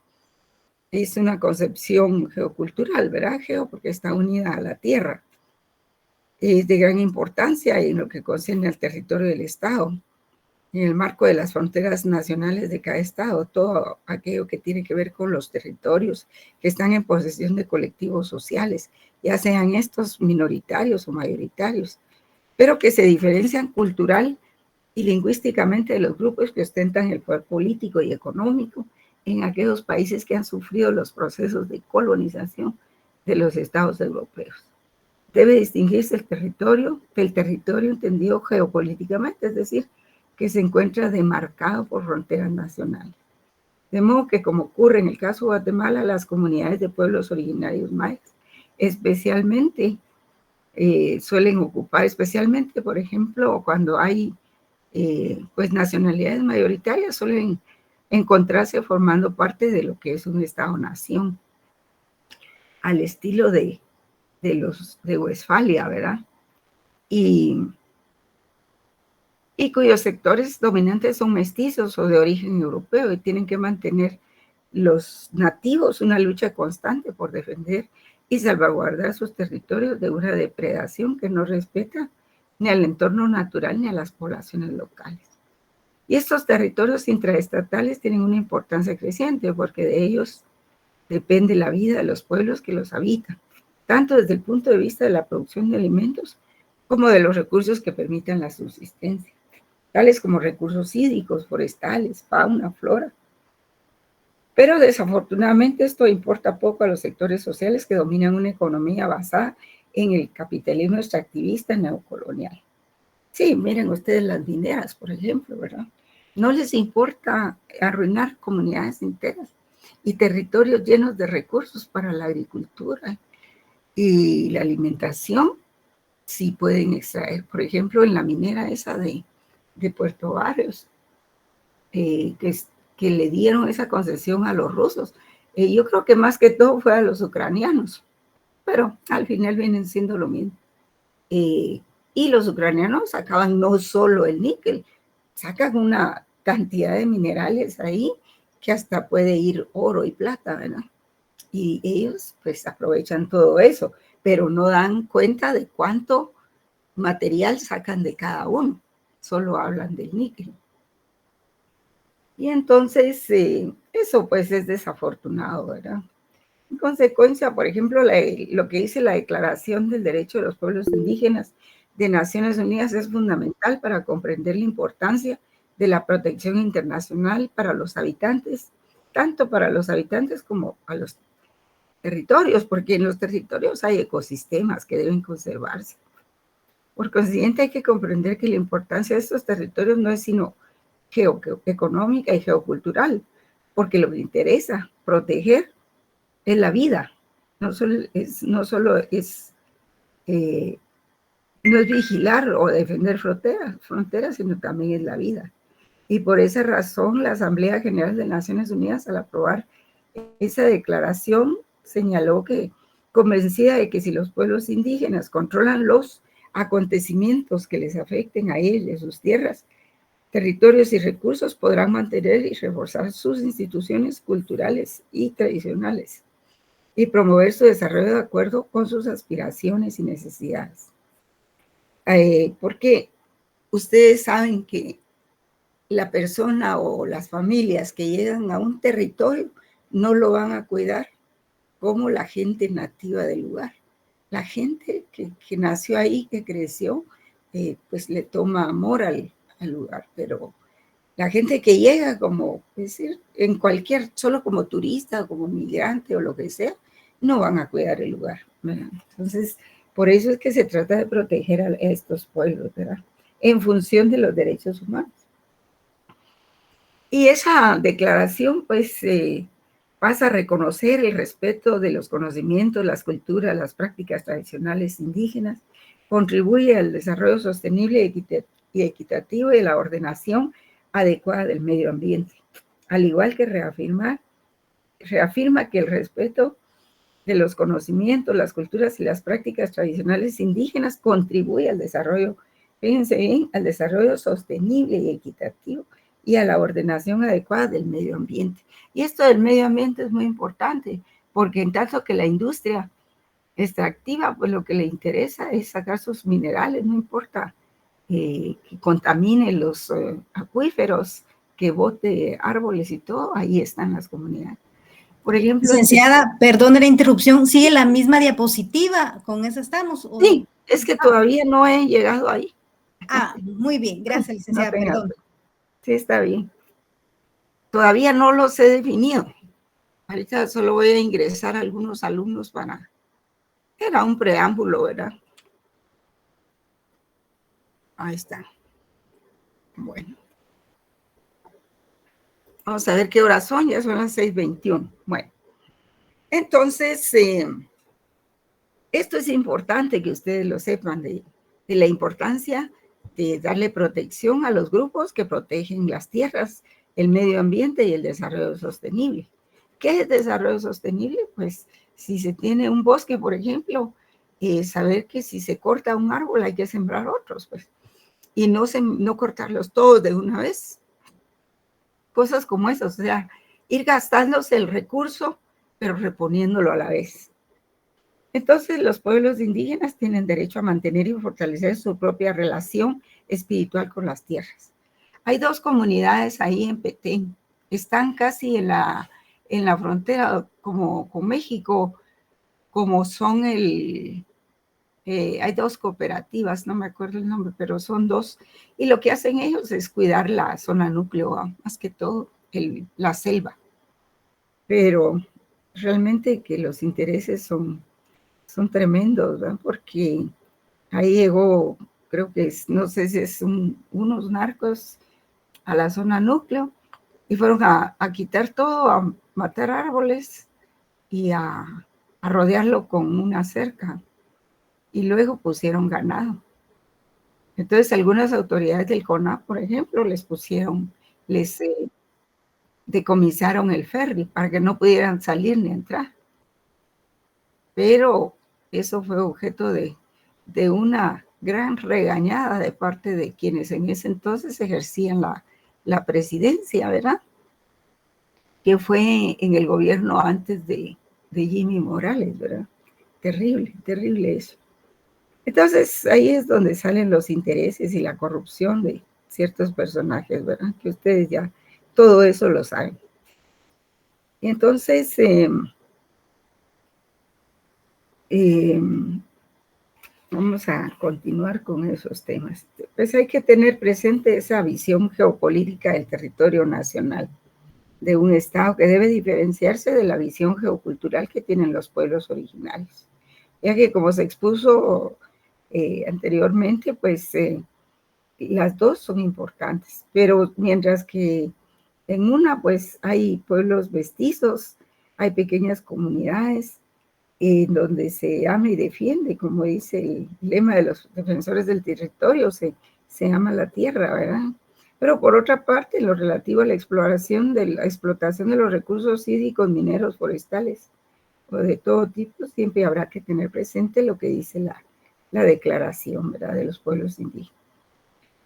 es una concepción geocultural, ¿verdad? Porque está unida a la tierra. Es de gran importancia en lo que concierne al territorio del Estado, en el marco de las fronteras nacionales de cada Estado, todo aquello que tiene que ver con los territorios que están en posesión de colectivos sociales, ya sean estos minoritarios o mayoritarios, pero que se diferencian cultural y lingüísticamente de los grupos que ostentan el poder político y económico en aquellos países que han sufrido los procesos de colonización de los estados europeos. Debe distinguirse el territorio del territorio entendido geopolíticamente, es decir, que se encuentra demarcado por fronteras nacionales. De modo que, como ocurre en el caso de Guatemala, las comunidades de pueblos originarios mayas especialmente suelen ocupar, especialmente, por ejemplo, cuando hay pues nacionalidades mayoritarias, suelen encontrarse formando parte de lo que es un Estado-nación, al estilo de los de Westfalia, ¿verdad? Y cuyos sectores dominantes son mestizos o de origen europeo y tienen que mantener los nativos una lucha constante por defender y salvaguardar sus territorios de una depredación que no respeta ni al entorno natural ni a las poblaciones locales. Y estos territorios intraestatales tienen una importancia creciente porque de ellos depende la vida de los pueblos que los habitan, tanto desde el punto de vista de la producción de alimentos como de los recursos que permitan la subsistencia, tales como recursos hídricos, forestales, fauna, flora. Pero desafortunadamente esto importa poco a los sectores sociales que dominan una economía basada en el capitalismo extractivista neocolonial. Sí, miren ustedes las mineras, por ejemplo, ¿verdad? No les importa arruinar comunidades enteras y territorios llenos de recursos para la agricultura y la alimentación. Sí pueden extraer, por ejemplo, en la minera esa de Puerto Barrios, que le dieron esa concesión a los rusos. Yo creo que más que todo fue a los ucranianos, pero al final vienen siendo lo mismo. Y los ucranianos sacaban no solo el níquel, sacan una cantidad de minerales ahí que hasta puede ir oro y plata, ¿verdad? Y ellos pues aprovechan todo eso, pero no dan cuenta de cuánto material sacan de cada uno, solo hablan del níquel. Y entonces eso pues es desafortunado, ¿verdad? En consecuencia, por ejemplo, lo que dice la Declaración del Derecho de los Pueblos Indígenas de Naciones Unidas es fundamental para comprender la importancia de la protección internacional para los habitantes, tanto para los habitantes como a los territorios, porque en los territorios hay ecosistemas que deben conservarse. Por consiguiente, hay que comprender que la importancia de estos territorios no es sino geoeconómica y geocultural, porque lo que interesa proteger es la vida, no es vigilar o defender fronteras, sino también es la vida. Y por esa razón, la Asamblea General de Naciones Unidas, al aprobar esa declaración, señaló que, convencida de que si los pueblos indígenas controlan los acontecimientos que les afecten a ellos y a sus tierras, territorios y recursos, podrán mantener y reforzar sus instituciones culturales y tradicionales y promover su desarrollo de acuerdo con sus aspiraciones y necesidades. Porque ustedes saben que la persona o las familias que llegan a un territorio no lo van a cuidar como la gente nativa del lugar. La gente que nació ahí, que creció, pues le toma amor al lugar, pero la gente que llega como, es decir, solo como turista, como migrante o lo que sea, no van a cuidar el lugar, ¿verdad? Entonces, por eso es que se trata de proteger a estos pueblos, ¿verdad? En función de los derechos humanos. Y esa declaración, pues, pasa a reconocer el respeto de los conocimientos, las culturas, las prácticas tradicionales indígenas, contribuye al desarrollo sostenible y equitativo y la ordenación adecuada del medio ambiente, al igual que reafirma que el respeto de los conocimientos, las culturas y las prácticas tradicionales indígenas contribuye al desarrollo, fíjense bien, al desarrollo sostenible y equitativo y a la ordenación adecuada del medio ambiente. Y esto del medio ambiente es muy importante, porque en tanto que la industria extractiva, pues lo que le interesa es sacar sus minerales, no importa que contamine los acuíferos, que bote árboles y todo, ahí están las comunidades. Por ejemplo, licenciada, perdone la interrupción, ¿sigue la misma diapositiva? ¿Con esa estamos? ¿O? Sí, es que todavía no he llegado ahí. Muy bien, gracias, licenciada, No perdón. Sí, está bien. Todavía no los he definido. Ahorita solo voy a ingresar a algunos alumnos para... Era un preámbulo, ¿verdad? Ahí está. Bueno. Vamos a ver qué horas son, ya son las 6:21. Bueno, entonces, esto es importante que ustedes lo sepan de la importancia de darle protección a los grupos que protegen las tierras, el medio ambiente y el desarrollo sostenible. ¿Qué es desarrollo sostenible? Pues si se tiene un bosque, por ejemplo, saber que si se corta un árbol hay que sembrar otros, pues, y no cortarlos todos de una vez. Cosas como esas, o sea, ir gastándose el recurso, pero reponiéndolo a la vez. Entonces, los pueblos indígenas tienen derecho a mantener y fortalecer su propia relación espiritual con las tierras. Hay 2 comunidades ahí en Petén, están casi en la frontera como con México, como son hay 2 cooperativas, no me acuerdo el nombre, pero son 2, y lo que hacen ellos es cuidar la zona núcleo, más que todo la selva, pero realmente que los intereses son tremendos, ¿verdad? Porque ahí llegó, creo que no sé si es unos narcos a la zona núcleo y fueron a quitar todo, a matar árboles y a rodearlo con una cerca. Y luego pusieron ganado. Entonces, algunas autoridades del CONAP, por ejemplo, les decomisaron el ferry para que no pudieran salir ni entrar. Pero eso fue objeto de una gran regañada de parte de quienes en ese entonces ejercían la presidencia, ¿verdad? Que fue en el gobierno antes de Jimmy Morales, ¿verdad? Terrible, terrible eso. Entonces, ahí es donde salen los intereses y la corrupción de ciertos personajes, ¿verdad? Que ustedes ya todo eso lo saben. Y entonces, vamos a continuar con esos temas. Pues hay que tener presente esa visión geopolítica del territorio nacional de un Estado que debe diferenciarse de la visión geocultural que tienen los pueblos originarios. Ya que como se expuso anteriormente, pues las 2 son importantes, pero mientras que en una pues hay pueblos mestizos, hay pequeñas comunidades en donde se ama y defiende, como dice el lema de los defensores del territorio, se ama la tierra, ¿verdad? Pero por otra parte, en lo relativo a la explotación de los recursos hídricos, mineros, forestales o de todo tipo, siempre habrá que tener presente lo que dice la declaración, ¿verdad?, de los pueblos indígenas.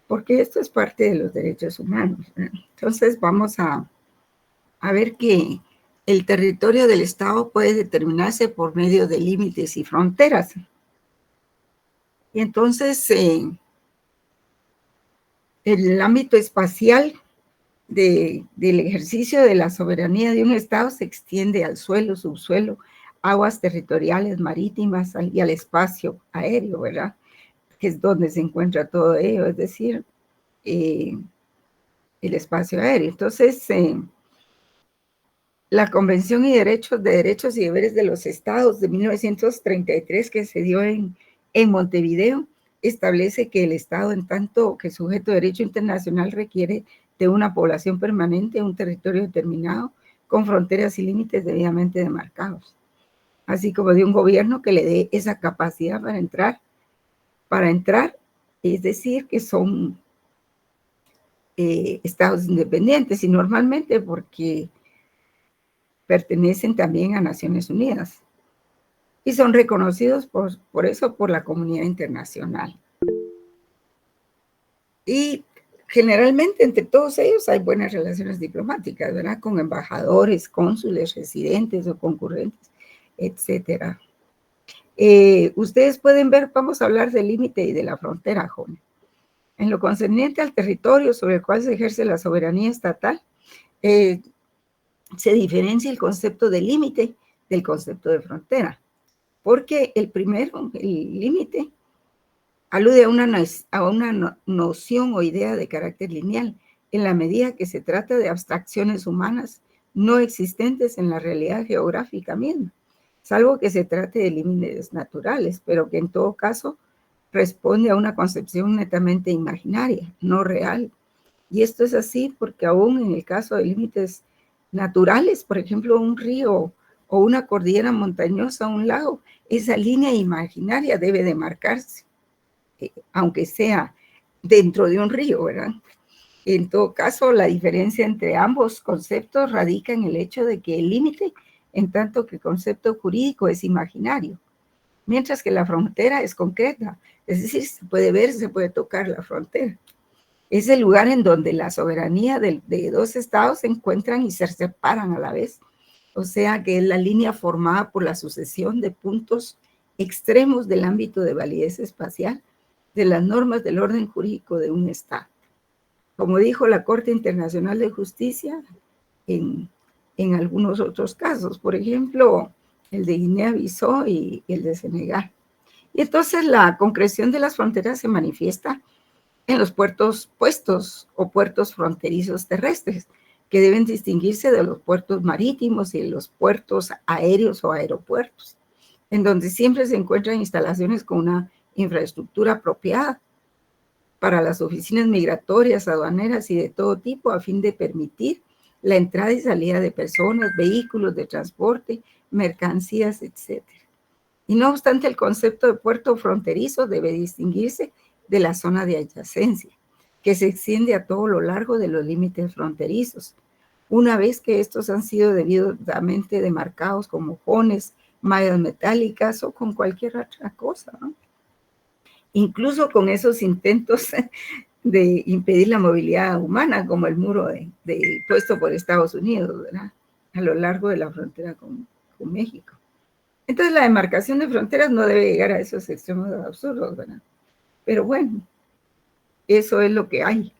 Porque esto es parte de los derechos humanos, ¿verdad? Entonces vamos a ver que el territorio del Estado puede determinarse por medio de límites y fronteras. Y entonces, el ámbito espacial del ejercicio de la soberanía de un Estado se extiende al suelo, subsuelo, aguas territoriales, marítimas y al espacio aéreo, ¿verdad? Que es donde se encuentra todo ello, es decir, el espacio aéreo. Entonces, la Convención de Derechos y Deberes de los Estados de 1933, que se dio en Montevideo, establece que el Estado, en tanto que sujeto de derecho internacional, requiere de una población permanente, un territorio determinado, con fronteras y límites debidamente demarcados, así como de un gobierno que le dé esa capacidad para entrar, es decir, que son estados independientes y normalmente porque pertenecen también a Naciones Unidas y son reconocidos por eso por la comunidad internacional. Y generalmente entre todos ellos hay buenas relaciones diplomáticas, ¿verdad? Con embajadores, cónsules, residentes o concurrentes, etcétera. Ustedes pueden ver, vamos a hablar del límite y de la frontera, jóvenes. En lo concerniente al territorio sobre el cual se ejerce la soberanía estatal, se diferencia el concepto de límite del concepto de frontera, porque el primero, el límite, alude a una noción o idea de carácter lineal, en la medida que se trata de abstracciones humanas no existentes en la realidad geográfica misma, salvo que se trate de límites naturales, pero que en todo caso responde a una concepción netamente imaginaria, no real. Y esto es así porque aún en el caso de límites naturales, por ejemplo, un río o una cordillera montañosa, un lago, esa línea imaginaria debe de marcarse, aunque sea dentro de un río, ¿verdad? En todo caso, la diferencia entre ambos conceptos radica en el hecho de que el límite, en tanto que el concepto jurídico es imaginario, mientras que la frontera es concreta, es decir, se puede ver, se puede tocar la frontera. Es el lugar en donde la soberanía de dos estados se encuentran y se separan a la vez. O sea que es la línea formada por la sucesión de puntos extremos del ámbito de validez espacial de las normas del orden jurídico de un estado. Como dijo la Corte Internacional de Justicia en algunos otros casos, por ejemplo, el de Guinea-Bissau y el de Senegal. Y entonces la concreción de las fronteras se manifiesta en los puertos puestos o puertos fronterizos terrestres, que deben distinguirse de los puertos marítimos y de los puertos aéreos o aeropuertos, en donde siempre se encuentran instalaciones con una infraestructura apropiada para las oficinas migratorias, aduaneras y de todo tipo, a fin de permitir la entrada y salida de personas, vehículos de transporte, mercancías, etc. Y no obstante, el concepto de puerto fronterizo debe distinguirse de la zona de adyacencia, que se extiende a todo lo largo de los límites fronterizos, una vez que estos han sido debidamente demarcados con mojones, mallas metálicas o con cualquier otra cosa, ¿no? Incluso con esos intentos de impedir la movilidad humana, como el muro puesto por Estados Unidos, ¿verdad? A lo largo de la frontera con México. Entonces la demarcación de fronteras no debe llegar a esos extremos absurdos, ¿verdad? Pero bueno, eso es lo que hay.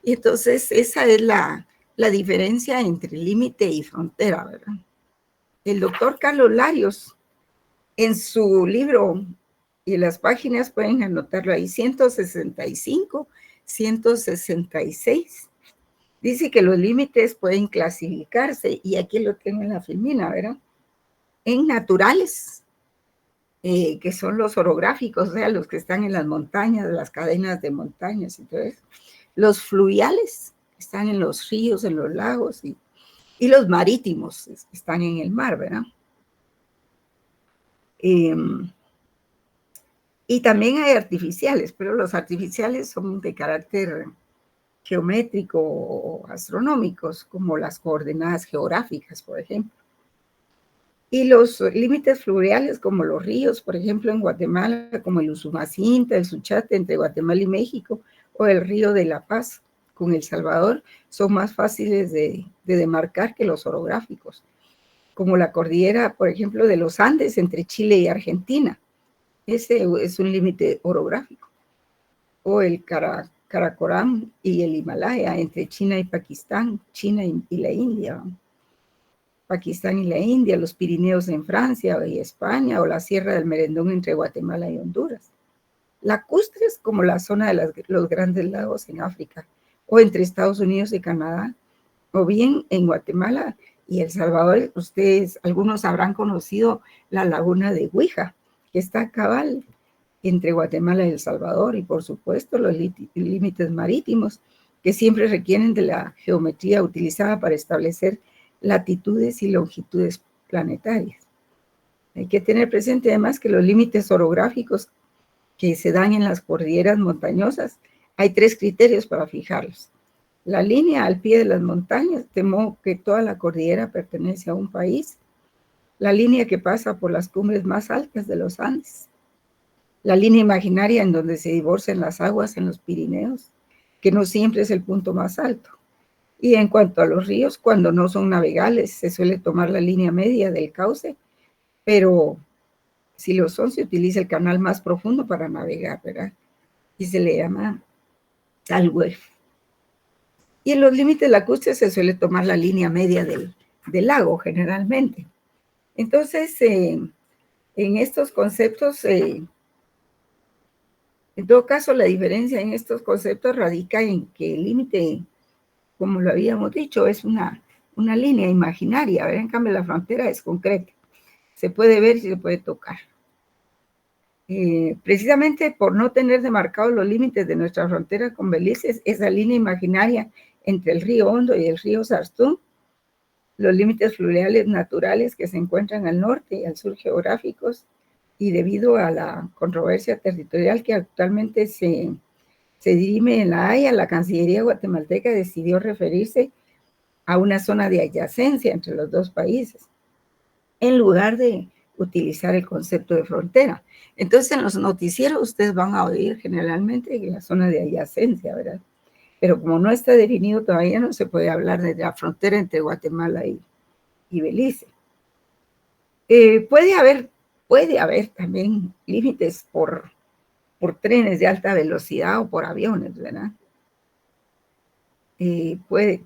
Y entonces esa es la diferencia entre límite y frontera, ¿verdad? El doctor Carlos Larios, en su libro, y en las páginas pueden anotarlo ahí, 165, 166, dice que los límites pueden clasificarse, y aquí lo tengo en la filmina, ¿verdad? En naturales, que son los orográficos, o sea, los que están en las montañas, las cadenas de montañas y todo eso. Los fluviales, que están en los ríos, en los lagos, y los marítimos, que están en el mar, ¿verdad? Y también hay artificiales, pero los artificiales son de carácter geométrico o astronómicos, como las coordenadas geográficas, por ejemplo. Y los límites fluviales, como los ríos, por ejemplo, en Guatemala, como el Usumacinta, el Suchate, entre Guatemala y México, o el río de La Paz, con El Salvador, son más fáciles de demarcar que los orográficos, como la cordillera, por ejemplo, de los Andes, entre Chile y Argentina. Ese es un límite orográfico. O el Karakoram y el Himalaya, entre China y Pakistán, China y la India. Pakistán y la India, los Pirineos en Francia y España, o la Sierra del Merendón entre Guatemala y Honduras. Lacustres, como la zona de los Grandes Lagos en África, o entre Estados Unidos y Canadá, o bien en Guatemala y El Salvador. Ustedes, algunos habrán conocido la laguna de Huija, que está cabal entre Guatemala y El Salvador, y por supuesto los límites marítimos, que siempre requieren de la geometría utilizada para establecer latitudes y longitudes planetarias. Hay que tener presente además que los límites orográficos que se dan en las cordilleras montañosas, hay 3 criterios para fijarlos. la línea al pie de las montañas, de modo que toda la cordillera pertenece a un país, la línea que pasa por las cumbres más altas de los Andes, la línea imaginaria en donde se divorcian las aguas en los Pirineos, que no siempre es el punto más alto. Y en cuanto a los ríos, cuando no son navegables, se suele tomar la línea media del cauce, pero si lo son, se utiliza el canal más profundo para navegar, ¿verdad? Y se le llama Talwef. Y en los límites lacustres se suele tomar la línea media del lago, generalmente. Entonces, en estos conceptos, en todo caso, la diferencia en estos conceptos radica en que el límite, como lo habíamos dicho, es una línea imaginaria, ¿verdad? En cambio, la frontera es concreta. Se puede ver y se puede tocar. Precisamente por no tener demarcados los límites de nuestra frontera con Belice, esa línea imaginaria entre el río Hondo y el río Sartún, los límites fluviales naturales que se encuentran al norte y al sur geográficos, y debido a la controversia territorial que actualmente se dirime en La Haya, la Cancillería guatemalteca decidió referirse a una zona de adyacencia entre los dos países, en lugar de utilizar el concepto de frontera. Entonces, en los noticieros ustedes van a oír generalmente la zona de adyacencia, ¿verdad? Pero como no está definido todavía, no se puede hablar de la frontera entre Guatemala y Belice. Puede haber también límites por trenes de alta velocidad o por aviones, ¿verdad?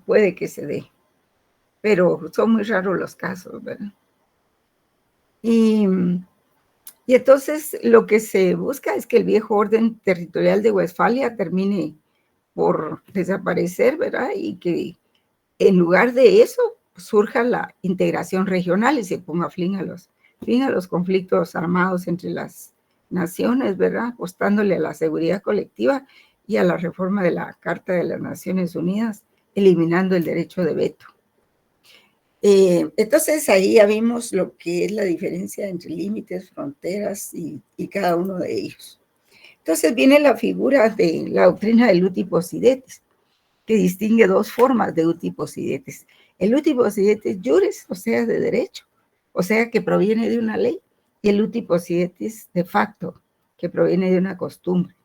Puede que se dé, pero son muy raros los casos, ¿verdad? Y entonces lo que se busca es que el viejo orden territorial de Westfalia termine por desaparecer, ¿verdad? Y que en lugar de eso surja la integración regional y se ponga fin a los conflictos armados entre las naciones, ¿verdad? Apostándole a la seguridad colectiva y a la reforma de la Carta de las Naciones Unidas, eliminando el derecho de veto. Entonces ahí ya vimos lo que es la diferencia entre límites, fronteras y cada uno de ellos. Entonces viene la figura de la doctrina del uti possidetis, que distingue dos formas de uti possidetis. El uti possidetis iuris, o sea, de derecho, o sea, que proviene de una ley, y el uti possidetis de facto, que proviene de una costumbre.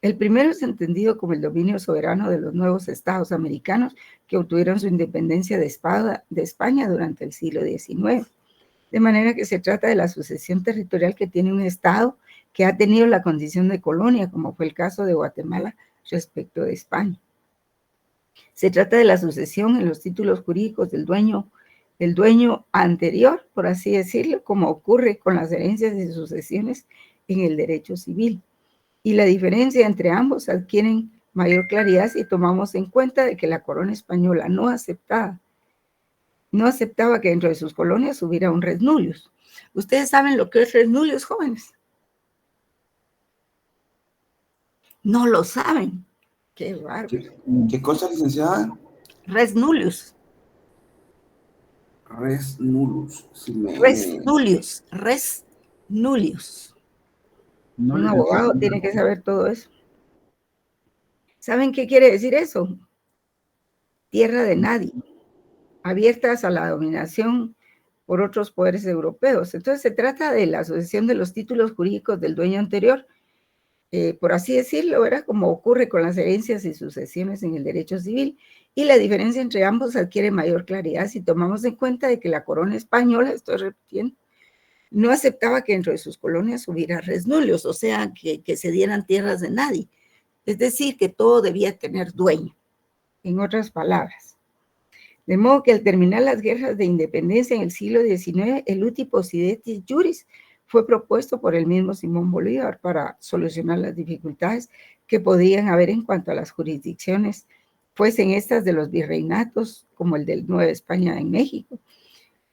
El primero es entendido como el dominio soberano de los nuevos estados americanos que obtuvieron su independencia de España durante el siglo XIX. De manera que se trata de la sucesión territorial que tiene un estado que ha tenido la condición de colonia, como fue el caso de Guatemala respecto de España. Se trata de la sucesión en los títulos jurídicos del dueño anterior, por así decirlo, como ocurre con las herencias y sucesiones en el derecho civil. Y la diferencia entre ambos adquieren mayor claridad si tomamos en cuenta de que la corona española no aceptaba que dentro de sus colonias hubiera un res nullius. ¿Ustedes saben lo que es res nullius, jóvenes? No lo saben. Qué bárbaro. ¿Qué cosa, licenciada? Res nullius. Res nullus. Res nullius. Un abogado tiene que saber todo eso. ¿Saben qué quiere decir eso? Tierra de nadie, abiertas a la dominación por otros poderes europeos. Entonces se trata de la sucesión de los títulos jurídicos del dueño anterior, por así decirlo, era como ocurre con las herencias y sucesiones en el derecho civil, y la diferencia entre ambos adquiere mayor claridad si tomamos en cuenta de que la corona española, estoy repitiendo, no aceptaba que dentro de sus colonias hubiera res nullius, o sea, que se dieran tierras de nadie. Es decir, que todo debía tener dueño, en otras palabras. De modo que al terminar las guerras de independencia en el siglo XIX, el uti possidetis iuris fue propuesto por el mismo Simón Bolívar para solucionar las dificultades que podían haber en cuanto a las jurisdicciones, fuesen estas de los virreinatos, como el de Nueva España en México,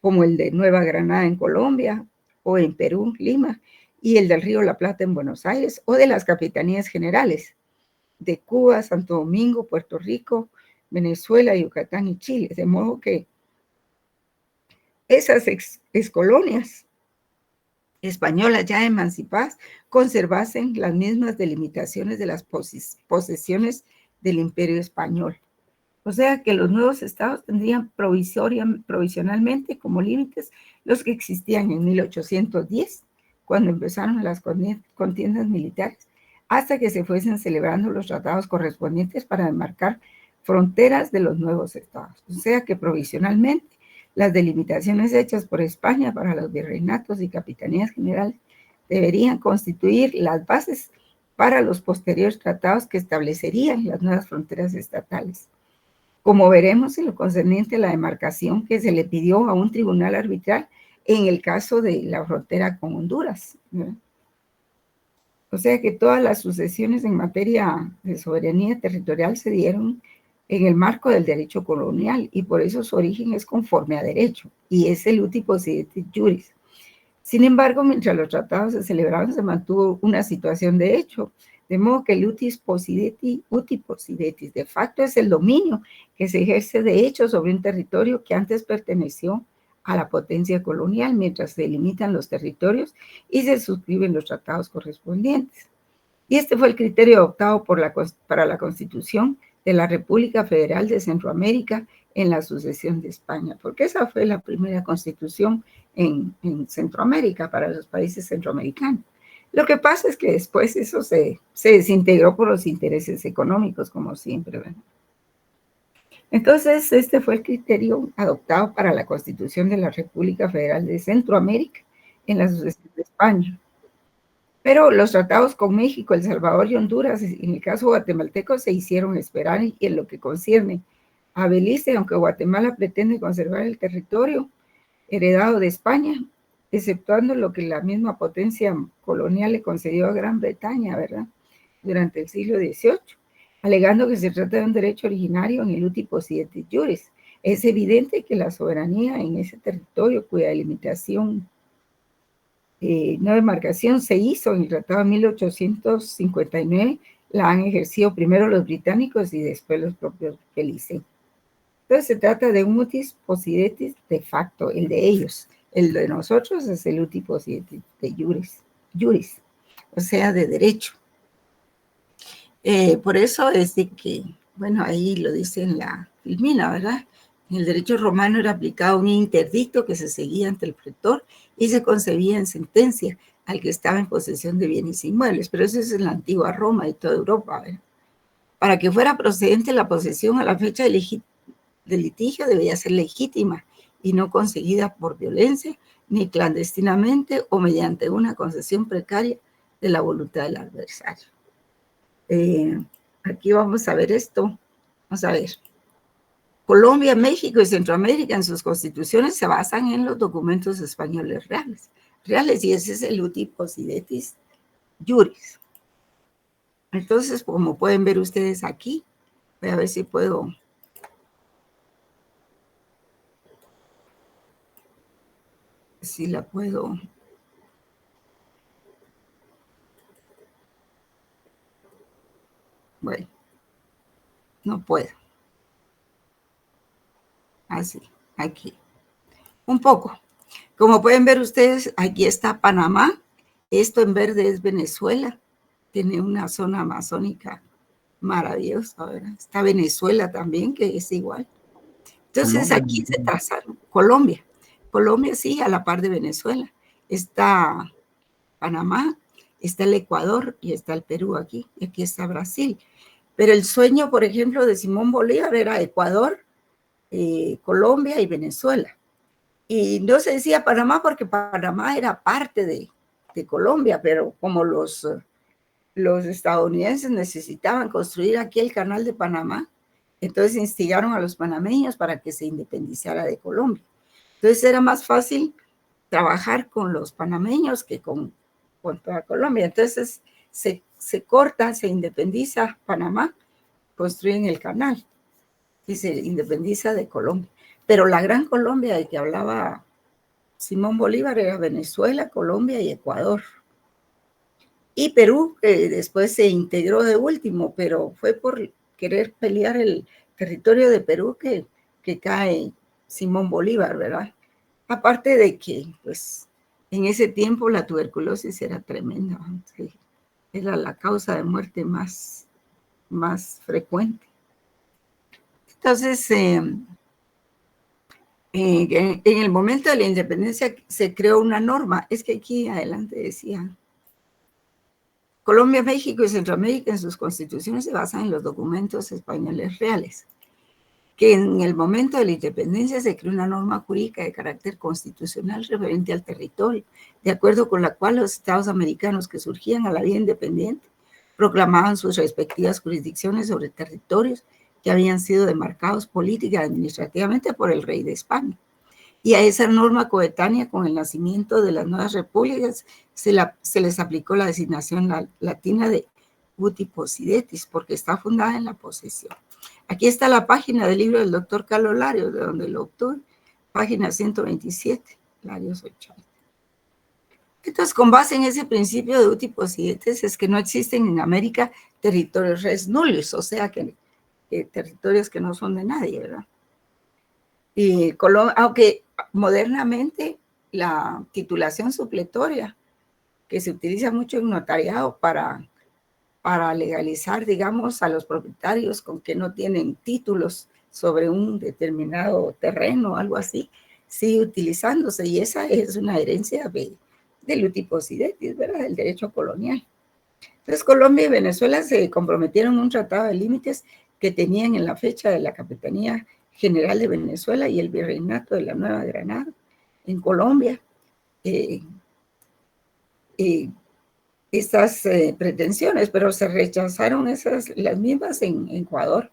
como el de Nueva Granada en Colombia, o en Perú, Lima, y el del Río La Plata en Buenos Aires, o de las capitanías generales de Cuba, Santo Domingo, Puerto Rico, Venezuela, Yucatán y Chile, de modo que esas excolonias españolas ya emancipadas conservasen las mismas delimitaciones de las posesiones del Imperio Español. O sea que los nuevos estados tendrían provisionalmente como límites los que existían en 1810, cuando empezaron las contiendas militares, hasta que se fuesen celebrando los tratados correspondientes para demarcar fronteras de los nuevos estados. O sea que provisionalmente las delimitaciones hechas por España para los virreinatos y capitanías generales deberían constituir las bases para los posteriores tratados que establecerían las nuevas fronteras estatales. Como veremos en lo concerniente a la demarcación que se le pidió a un tribunal arbitral en el caso de la frontera con Honduras, ¿verdad? O sea que todas las sucesiones en materia de soberanía territorial se dieron en el marco del derecho colonial y por eso su origen es conforme a derecho y es el uti possidetis juris. Sin embargo, mientras los tratados se celebraban, se mantuvo una situación de hecho, de modo que el uti possidetis de facto es el dominio que se ejerce de hecho sobre un territorio que antes perteneció a la potencia colonial, mientras se delimitan los territorios y se suscriben los tratados correspondientes. Y este fue el criterio adoptado para la Constitución de la República Federal de Centroamérica en la sucesión de España, porque esa fue la primera constitución en Centroamérica para los países centroamericanos. Lo que pasa es que después eso se desintegró por los intereses económicos, como siempre, ¿verdad? Entonces, este fue el criterio adoptado para la Constitución de la República Federal de Centroamérica en la sucesión de España. Pero los tratados con México, El Salvador y Honduras, en el caso guatemalteco, se hicieron esperar y en lo que concierne a Belice, aunque Guatemala pretende conservar el territorio heredado de España, exceptuando lo que la misma potencia colonial le concedió a Gran Bretaña, ¿verdad?, durante el siglo XVIII, alegando que se trata de un derecho originario en el uti possidetis juris. Es evidente que la soberanía en ese territorio, cuya delimitación, no demarcación, se hizo en el Tratado de 1859, la han ejercido primero los británicos y después los propios beliceños. Entonces se trata de un uti possidetis de facto, el de ellos. El de nosotros es el uti possidetis de juris, o sea, de derecho. Por eso es de que, bueno, ahí lo dice en la Filmina, ¿verdad? En el derecho romano era aplicado un interdicto que se seguía ante el pretor y se concebía en sentencia al que estaba en posesión de bienes inmuebles, pero eso es en la antigua Roma y toda Europa, ¿verdad? Para que fuera procedente la posesión a la fecha del litigio debía ser legítima y no conseguida por violencia, ni clandestinamente o mediante una concesión precaria de la voluntad del adversario. Aquí vamos a ver esto. Vamos a ver. Colombia, México y Centroamérica en sus constituciones se basan en los documentos españoles reales y ese es el uti possidetis juris. Entonces, como pueden ver ustedes aquí, voy a ver si puedo. Si la puedo. Bueno, no puedo. Así, aquí. Un poco. Como pueden ver ustedes, aquí está Panamá. Esto en verde es Venezuela. Tiene una zona amazónica maravillosa, ¿verdad? Está Venezuela también, que es igual. Entonces aquí se trazaron Colombia. Colombia sí, a la par de Venezuela. Está Panamá, está el Ecuador y está el Perú aquí. Y aquí está Brasil. Pero el sueño, por ejemplo, de Simón Bolívar era Ecuador, Colombia y Venezuela. Y no se decía Panamá porque Panamá era parte de Colombia, pero como los estadounidenses necesitaban construir aquí el canal de Panamá, entonces instigaron a los panameños para que se independizara de Colombia. Entonces era más fácil trabajar con los panameños que con toda Colombia. Entonces se corta, se independiza Panamá, construyen el canal y se independiza de Colombia. Pero la gran Colombia de que hablaba Simón Bolívar era Venezuela, Colombia y Ecuador. Y Perú, después se integró de último, pero fue por querer pelear el territorio de Perú que cae Simón Bolívar, ¿verdad? Aparte de que, pues, en ese tiempo la tuberculosis era tremenda, ¿sí? Era la causa de muerte más frecuente. Entonces, en el momento de la independencia se creó una norma. Es que aquí adelante decía, Colombia, México y Centroamérica en sus constituciones se basan en los documentos españoles reales, que en el momento de la independencia se creó una norma jurídica de carácter constitucional referente al territorio, de acuerdo con la cual los estados americanos que surgían a la vida independiente proclamaban sus respectivas jurisdicciones sobre territorios que habían sido demarcados política y administrativamente por el rey de España. Y a esa norma coetánea con el nacimiento de las nuevas repúblicas se les aplicó la designación latina de uti possidetis, porque está fundada en la posesión. Aquí está la página del libro del doctor Carlos Larios, de donde lo obtuve, página 127, Larios 8. Entonces, con base en ese principio de uti possidetis, es que no existen en América territorios res nullius, o sea, que territorios que no son de nadie, ¿verdad? Y aunque modernamente la titulación supletoria, que se utiliza mucho en notariado para legalizar, digamos, a los propietarios con que no tienen títulos sobre un determinado terreno o algo así, sigue utilizándose, y esa es una herencia del uti possidetis, ¿verdad?, del derecho colonial. Entonces, Colombia y Venezuela se comprometieron a un tratado de límites que tenían en la fecha de la Capitanía General de Venezuela y el Virreinato de la Nueva Granada en Colombia. Estas pretensiones, pero se rechazaron las mismas en Ecuador,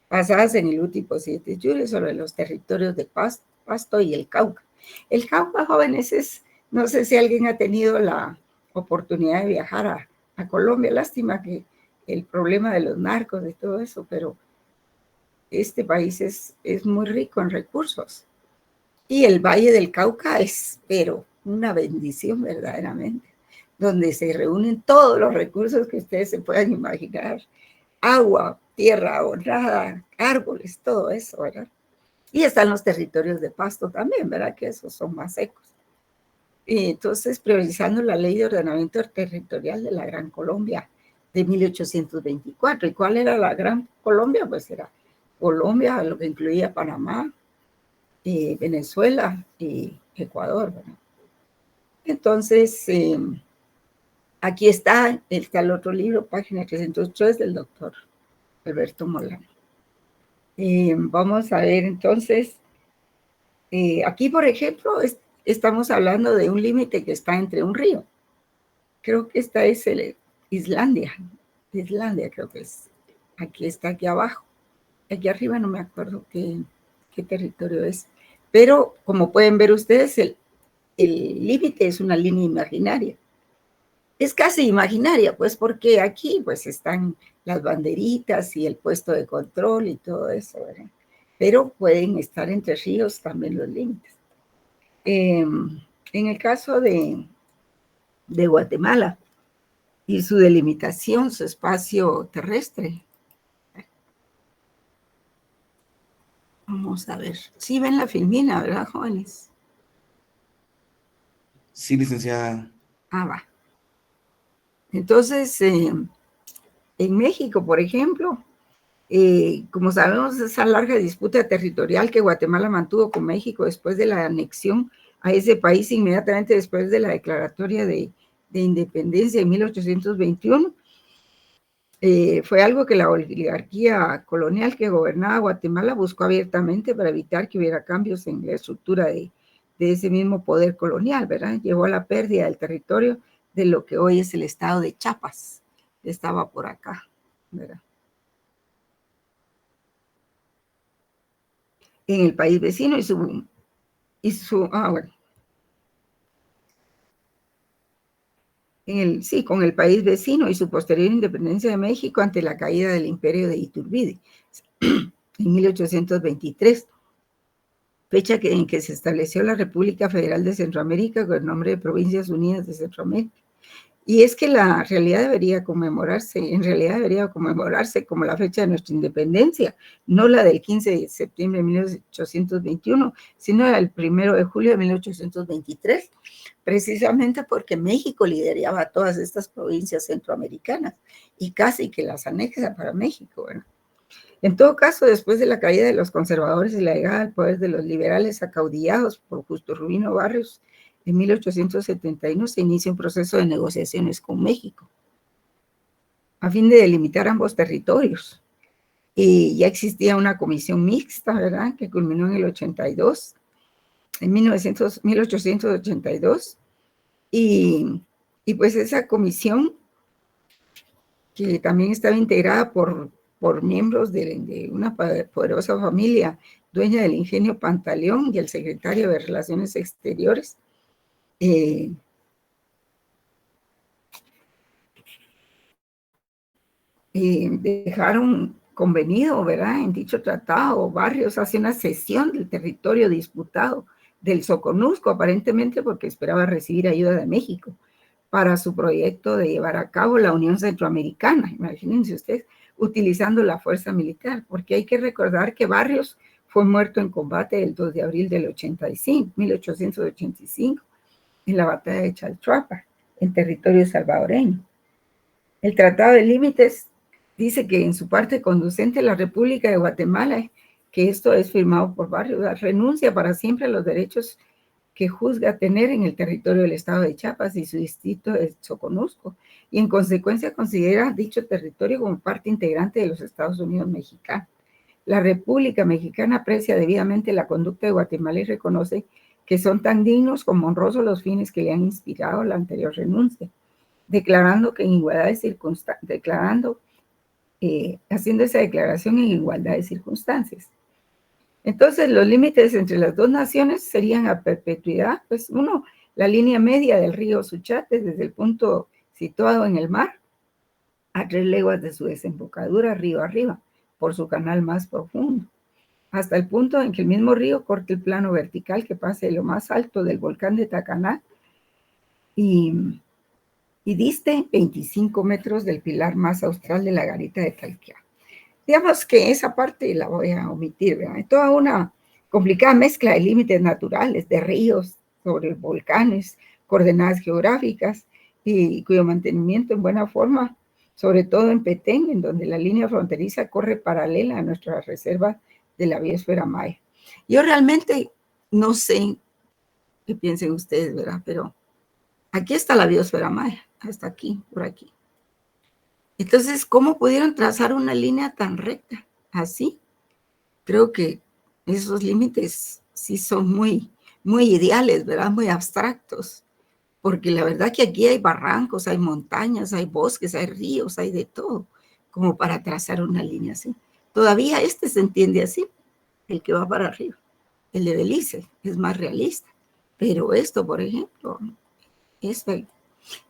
basadas en el uti possidetis iure sobre los territorios de Pasto y el Cauca. El Cauca, jóvenes, no sé si alguien ha tenido la oportunidad de viajar a Colombia. Lástima que el problema de los narcos y todo eso, pero este país es muy rico en recursos. Y el Valle del Cauca es, pero, una bendición verdaderamente, donde se reúnen todos los recursos que ustedes se puedan imaginar. Agua, tierra honrada, árboles, todo eso, ¿verdad? Y están los territorios de pasto también, ¿verdad? Que esos son más secos. Y entonces, priorizando la Ley de Ordenamiento Territorial de la Gran Colombia de 1824. ¿Y cuál era la Gran Colombia? Pues era Colombia, lo que incluía Panamá, Venezuela y Ecuador, ¿verdad? Entonces, aquí está el otro libro, página 303, del doctor Alberto Molano. Vamos a ver entonces, aquí por ejemplo, estamos hablando de un límite que está entre un río. Creo que esta es Islandia, creo que es. Aquí está, aquí abajo. Aquí arriba no me acuerdo qué territorio es. Pero como pueden ver ustedes, el límite es una línea imaginaria. Es casi imaginaria, pues, porque aquí pues están las banderitas y el puesto de control y todo eso, ¿verdad? Pero pueden estar entre ríos también los límites. En el caso de Guatemala y su delimitación, su espacio terrestre. Vamos a ver. Sí ven la filmina, ¿verdad, jóvenes? Sí, licenciada. Va. Entonces, en México, por ejemplo, como sabemos, esa larga disputa territorial que Guatemala mantuvo con México después de la anexión a ese país inmediatamente después de la declaratoria de independencia en 1821, fue algo que la oligarquía colonial que gobernaba Guatemala buscó abiertamente para evitar que hubiera cambios en la estructura de ese mismo poder colonial, ¿verdad? Llevó a la pérdida del territorio de lo que hoy es el estado de Chiapas, que estaba por acá, ¿verdad? En el país vecino con el país vecino y su posterior independencia de México ante la caída del imperio de Iturbide en 1823, fecha en que se estableció la República Federal de Centroamérica con el nombre de Provincias Unidas de Centroamérica. Y es que la realidad debería conmemorarse como la fecha de nuestra independencia, no la del 15 de septiembre de 1821, sino el 1 de julio de 1823, precisamente porque México lideraba todas estas provincias centroamericanas y casi que las anexa para México, ¿verdad? En todo caso, después de la caída de los conservadores y la llegada al poder de los liberales acaudillados por Justo Rubino Barrios, en 1871 se inicia un proceso de negociaciones con México a fin de delimitar ambos territorios. Y ya existía una comisión mixta, ¿verdad?, que culminó en el 82, en 1882, y pues esa comisión, que también estaba integrada por miembros de una poderosa familia dueña del ingenio Pantaleón y el secretario de Relaciones Exteriores, dejaron convenido, ¿verdad?, en dicho tratado, Barrios hace una cesión del territorio disputado del Soconusco, aparentemente porque esperaba recibir ayuda de México para su proyecto de llevar a cabo la Unión Centroamericana, imagínense ustedes, utilizando la fuerza militar, porque hay que recordar que Barrios fue muerto en combate el 2 de abril del 1885, en la batalla de Chalchuapa, en territorio salvadoreño. El Tratado de Límites dice que en su parte conducente la República de Guatemala, que esto es firmado por Barrios, renuncia para siempre a los derechos que juzga tener en el territorio del estado de Chiapas y su distrito de Soconusco, y en consecuencia considera dicho territorio como parte integrante de los Estados Unidos mexicanos. La República Mexicana aprecia debidamente la conducta de Guatemala y reconoce que son tan dignos como honrosos los fines que le han inspirado la anterior renuncia, declarando que en igualdad de circunstancias, haciendo esa declaración en igualdad de circunstancias. Entonces, los límites entre las dos naciones serían a perpetuidad, pues uno, la línea media del río Suchate, desde el punto situado en el mar, a 3 leguas de su desembocadura río arriba, por su canal más profundo, hasta el punto en que el mismo río corte el plano vertical que pasa de lo más alto del volcán de Tacaná y diste 25 metros del pilar más austral de la garita de Talquia. Digamos que esa parte la voy a omitir, ¿verdad? Hay toda una complicada mezcla de límites naturales, de ríos, sobre volcanes, coordenadas geográficas y cuyo mantenimiento en buena forma, sobre todo en Petén, en donde la línea fronteriza corre paralela a nuestra reserva de la biosfera maya. Yo realmente no sé qué piensen ustedes, ¿verdad? Pero aquí está la biosfera maya, hasta aquí, por aquí. Entonces, ¿cómo pudieron trazar una línea tan recta? Así. Creo que esos límites sí son muy, muy ideales, ¿verdad? Muy abstractos. Porque la verdad que aquí hay barrancos, hay montañas, hay bosques, hay ríos, hay de todo, como para trazar una línea así. Todavía este se entiende así, el que va para arriba. El de Belice es más realista. Pero esto, por ejemplo, esto.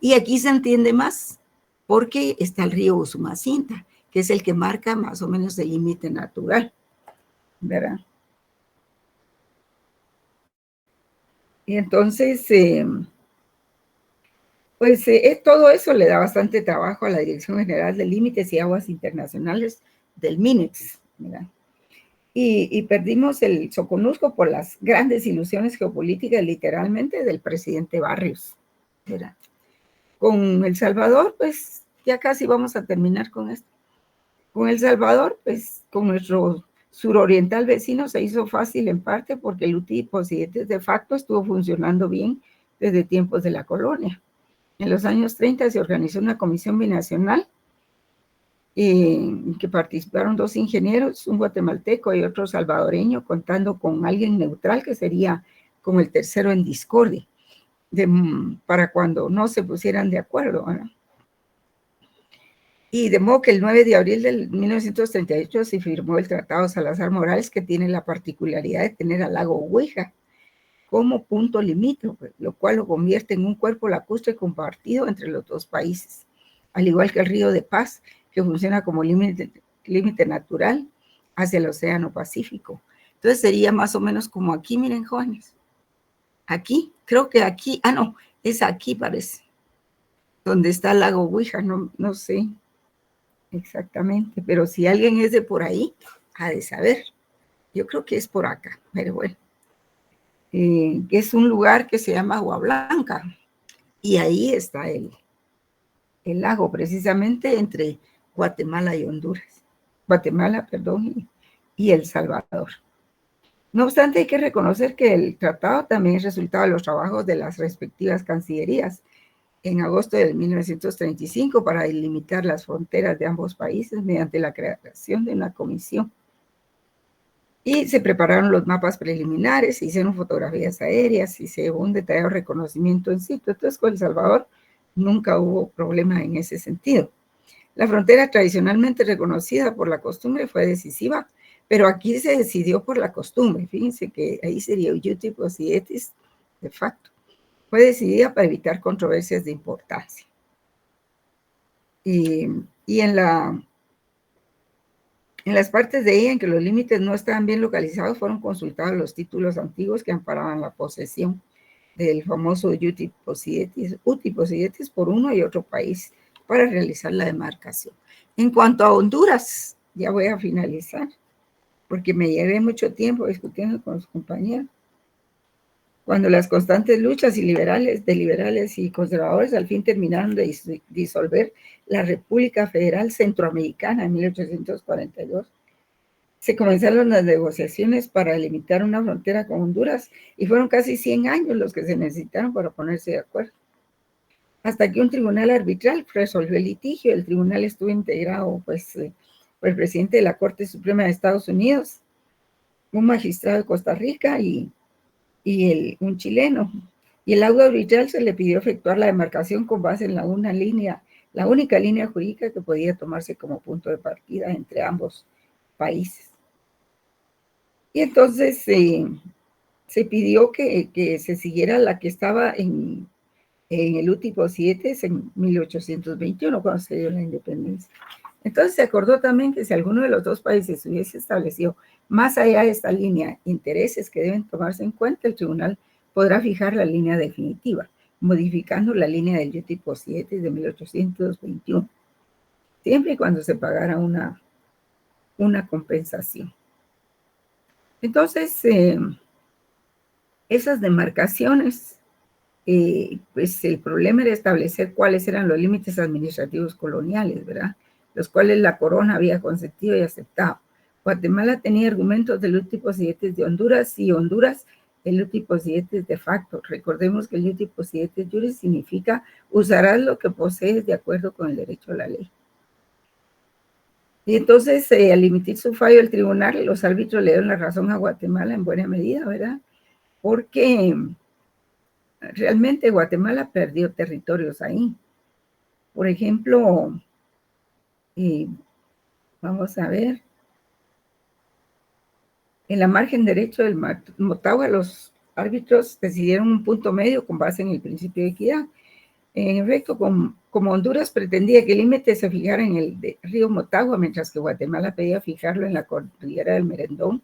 Y aquí se entiende más, porque está el río Usumacinta, que es el que marca más o menos el límite natural, ¿verdad? Y entonces, todo eso le da bastante trabajo a la Dirección General de Límites y Aguas Internacionales del MINEX, ¿verdad? Y perdimos el Soconusco por las grandes ilusiones geopolíticas, literalmente, del presidente Barrios, ¿verdad? Con El Salvador, pues ya casi vamos a terminar con esto. Con El Salvador, pues con nuestro suroriental vecino se hizo fácil en parte porque el UTI-Posidetes de facto estuvo funcionando bien desde tiempos de la colonia. En los años 30 se organizó una comisión binacional en que participaron 2 ingenieros, un guatemalteco y otro salvadoreño, contando con alguien neutral que sería como el tercero en discordia, para cuando no se pusieran de acuerdo, ¿verdad? Y de modo que el 9 de abril de 1938 se firmó el Tratado Salazar Morales, que tiene la particularidad de tener al lago Ouija como punto limítrofe, lo cual lo convierte en un cuerpo lacustre compartido entre los 2 países, al igual que el río de Paz, que funciona como límite natural hacia el Océano Pacífico. Entonces sería más o menos como aquí, miren, jóvenes. Aquí, creo que aquí, no, es aquí parece, donde está el lago Ouija, no sé exactamente, pero si alguien es de por ahí, ha de saber. Yo creo que es por acá, pero bueno. Que es un lugar que se llama Agua Blanca, y ahí está el lago, precisamente entre Guatemala y Honduras. Guatemala, perdón, y El Salvador. No obstante, hay que reconocer que el tratado también es resultado de los trabajos de las respectivas cancillerías en agosto de 1935 para delimitar las fronteras de ambos países mediante la creación de una comisión. Y se prepararon los mapas preliminares, se hicieron fotografías aéreas y se llevó un detallado reconocimiento en sitio. Entonces, con El Salvador nunca hubo problema en ese sentido. La frontera tradicionalmente reconocida por la costumbre fue decisiva, pero aquí se decidió por la costumbre. Fíjense que ahí sería Uyuti Posietis de facto. Fue decidida para evitar controversias de importancia. Y en las partes de ella en que los límites no estaban bien localizados, fueron consultados los títulos antiguos que amparaban la posesión del famoso Uti Posietis por uno y otro país para realizar la demarcación. En cuanto a Honduras, ya voy a finalizar, porque me llevé mucho tiempo discutiendo con los compañeros. Cuando las constantes luchas de liberales y conservadores al fin terminaron de disolver la República Federal Centroamericana en 1842, se comenzaron las negociaciones para delimitar una frontera con Honduras y fueron casi 100 años los que se necesitaron para ponerse de acuerdo. Hasta que un tribunal arbitral resolvió el litigio. El tribunal estuvo integrado por el presidente de la Corte Suprema de Estados Unidos, un magistrado de Costa Rica y un chileno. Y el laudo arbitral se le pidió efectuar la demarcación con base en la única línea jurídica que podía tomarse como punto de partida entre ambos países. Y entonces se pidió que se siguiera la que estaba en el Uti Posietis en 1821, cuando se dio la independencia. Entonces se acordó también que si alguno de los dos países hubiese establecido más allá de esta línea intereses que deben tomarse en cuenta, el tribunal podrá fijar la línea definitiva, modificando la línea del Uti Posietis de 1821, siempre y cuando se pagara una compensación. Entonces, esas demarcaciones, pues el problema era establecer cuáles eran los límites administrativos coloniales, ¿verdad? Los cuales la corona había consentido y aceptado. Guatemala tenía argumentos del Uti Posietis de Honduras y Honduras el Uti Posietis de facto. Recordemos que el Uti Posietis jure significa usarás lo que posees de acuerdo con el derecho a la ley. Y entonces, al emitir su fallo el tribunal, los árbitros le dieron la razón a Guatemala en buena medida, ¿verdad? Porque realmente Guatemala perdió territorios ahí. Por ejemplo, vamos a ver, en la margen derecho del Motagua, los árbitros decidieron un punto medio con base en el principio de equidad. En efecto, como Honduras pretendía que el límite se fijara en el río Motagua, mientras que Guatemala pedía fijarlo en la cordillera del Merendón,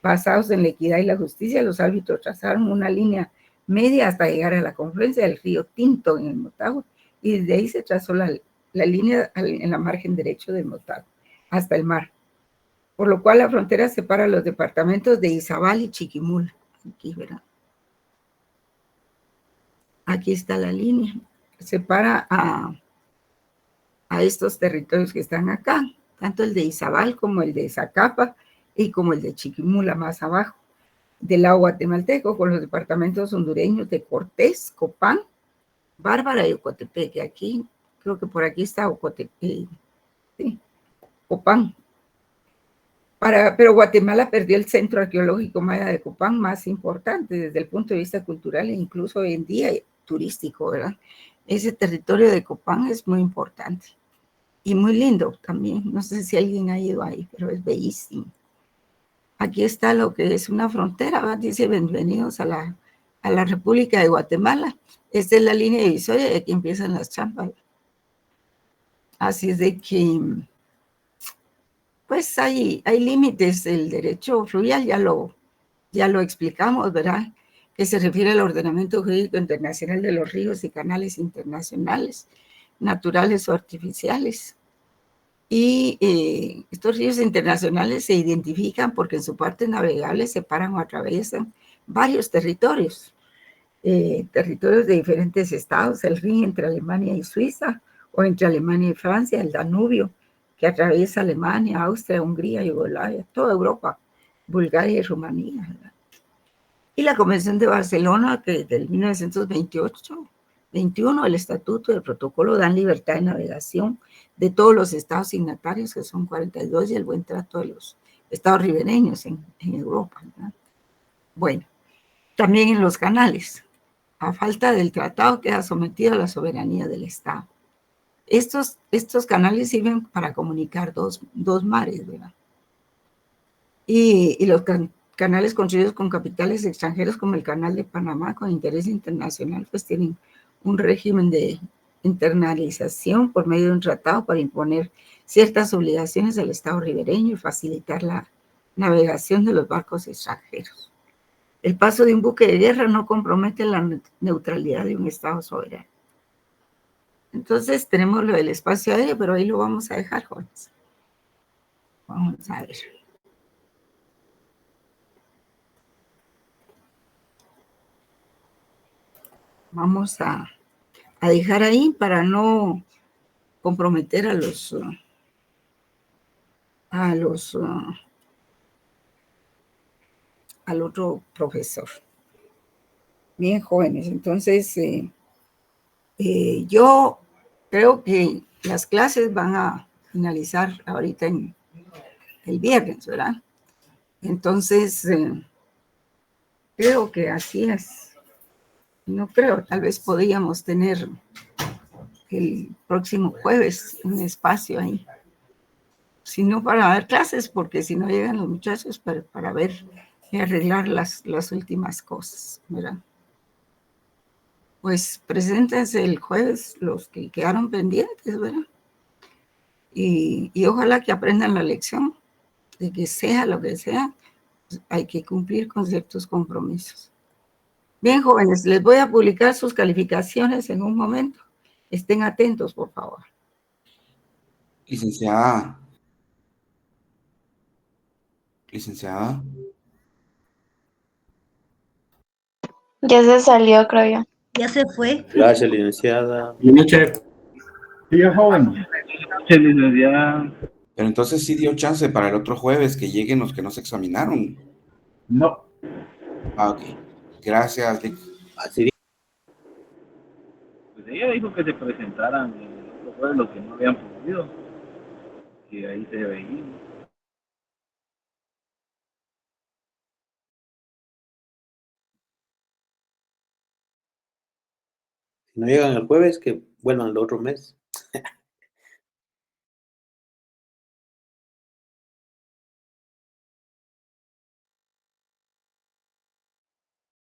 basados en la equidad y la justicia, los árbitros trazaron una línea media hasta llegar a la confluencia del río Tinto en el Motagua, y desde ahí se trazó la línea en la margen derecho del Motagua hasta el mar, por lo cual la frontera separa los departamentos de Izabal y Chiquimula. Aquí, ¿verdad? Aquí está la línea, separa a estos territorios que están acá, tanto el de Izabal como el de Zacapa y como el de Chiquimula más abajo, del lado guatemalteco, con los departamentos hondureños de Cortés, Copán, Bárbara y Ocotepeque. Aquí, creo que por aquí está Ocotepeque, sí, Copán. Pero Guatemala perdió el centro arqueológico maya de Copán más importante desde el punto de vista cultural e incluso hoy en día turístico, ¿verdad? Ese territorio de Copán es muy importante y muy lindo también. No sé si alguien ha ido ahí, pero es bellísimo. Aquí está lo que es una frontera, ¿verdad? Dice bienvenidos a la República de Guatemala. Esta es la línea divisoria y aquí empiezan las trampas. Así es de que, pues hay límites. El derecho fluvial ya lo explicamos, ¿verdad? Que se refiere al ordenamiento jurídico internacional de los ríos y canales internacionales, naturales o artificiales. Y estos ríos internacionales se identifican porque en su parte navegable separan o atraviesan varios territorios, territorios de diferentes estados, el Rin entre Alemania y Suiza, o entre Alemania y Francia, el Danubio, que atraviesa Alemania, Austria, Hungría, Yugoslavia, toda Europa, Bulgaria y Rumanía, ¿verdad? Y la Convención de Barcelona, que del 1928, 21, el Estatuto del Protocolo dan libertad de navegación de todos los estados signatarios, que son 42, y el buen trato de los estados ribereños en Europa, ¿verdad? Bueno, también en los canales, a falta del tratado, queda sometido a la soberanía del Estado. Estos canales sirven para comunicar dos mares, ¿verdad? Y los canales construidos con capitales extranjeros, como el Canal de Panamá, con interés internacional, pues tienen un régimen de internalización por medio de un tratado para imponer ciertas obligaciones al Estado ribereño y facilitar la navegación de los barcos extranjeros. El paso de un buque de guerra no compromete la neutralidad de un Estado soberano. Entonces tenemos lo del espacio aéreo, pero ahí lo vamos a dejar, jóvenes. Vamos a ver. Vamos a dejar ahí para no comprometer al otro profesor. Bien, jóvenes, entonces yo creo que las clases van a finalizar ahorita en el viernes, ¿verdad? Entonces, creo que así es. No creo, tal vez podríamos tener el próximo jueves un espacio ahí. Si no para dar clases, porque si no llegan los muchachos para ver y arreglar las últimas cosas, ¿verdad? Pues preséntense el jueves los que quedaron pendientes, ¿verdad? Y ojalá que aprendan la lección de que sea lo que sea, pues hay que cumplir con ciertos compromisos. Bien, jóvenes, les voy a publicar sus calificaciones en un momento. Estén atentos, por favor. Licenciada. Licenciada. Ya se salió, creo yo. Ya se fue. Gracias, licenciada. Sí, joven. Sí, licenciada. Pero entonces sí dio chance para el otro jueves que lleguen los que no se examinaron. No. Ah, ok. Gracias, Lic. Así Pues ella dijo que se presentaran el otro jueves los que no habían podido. Que ahí se veían. si no llegan el jueves, que vuelvan el otro mes.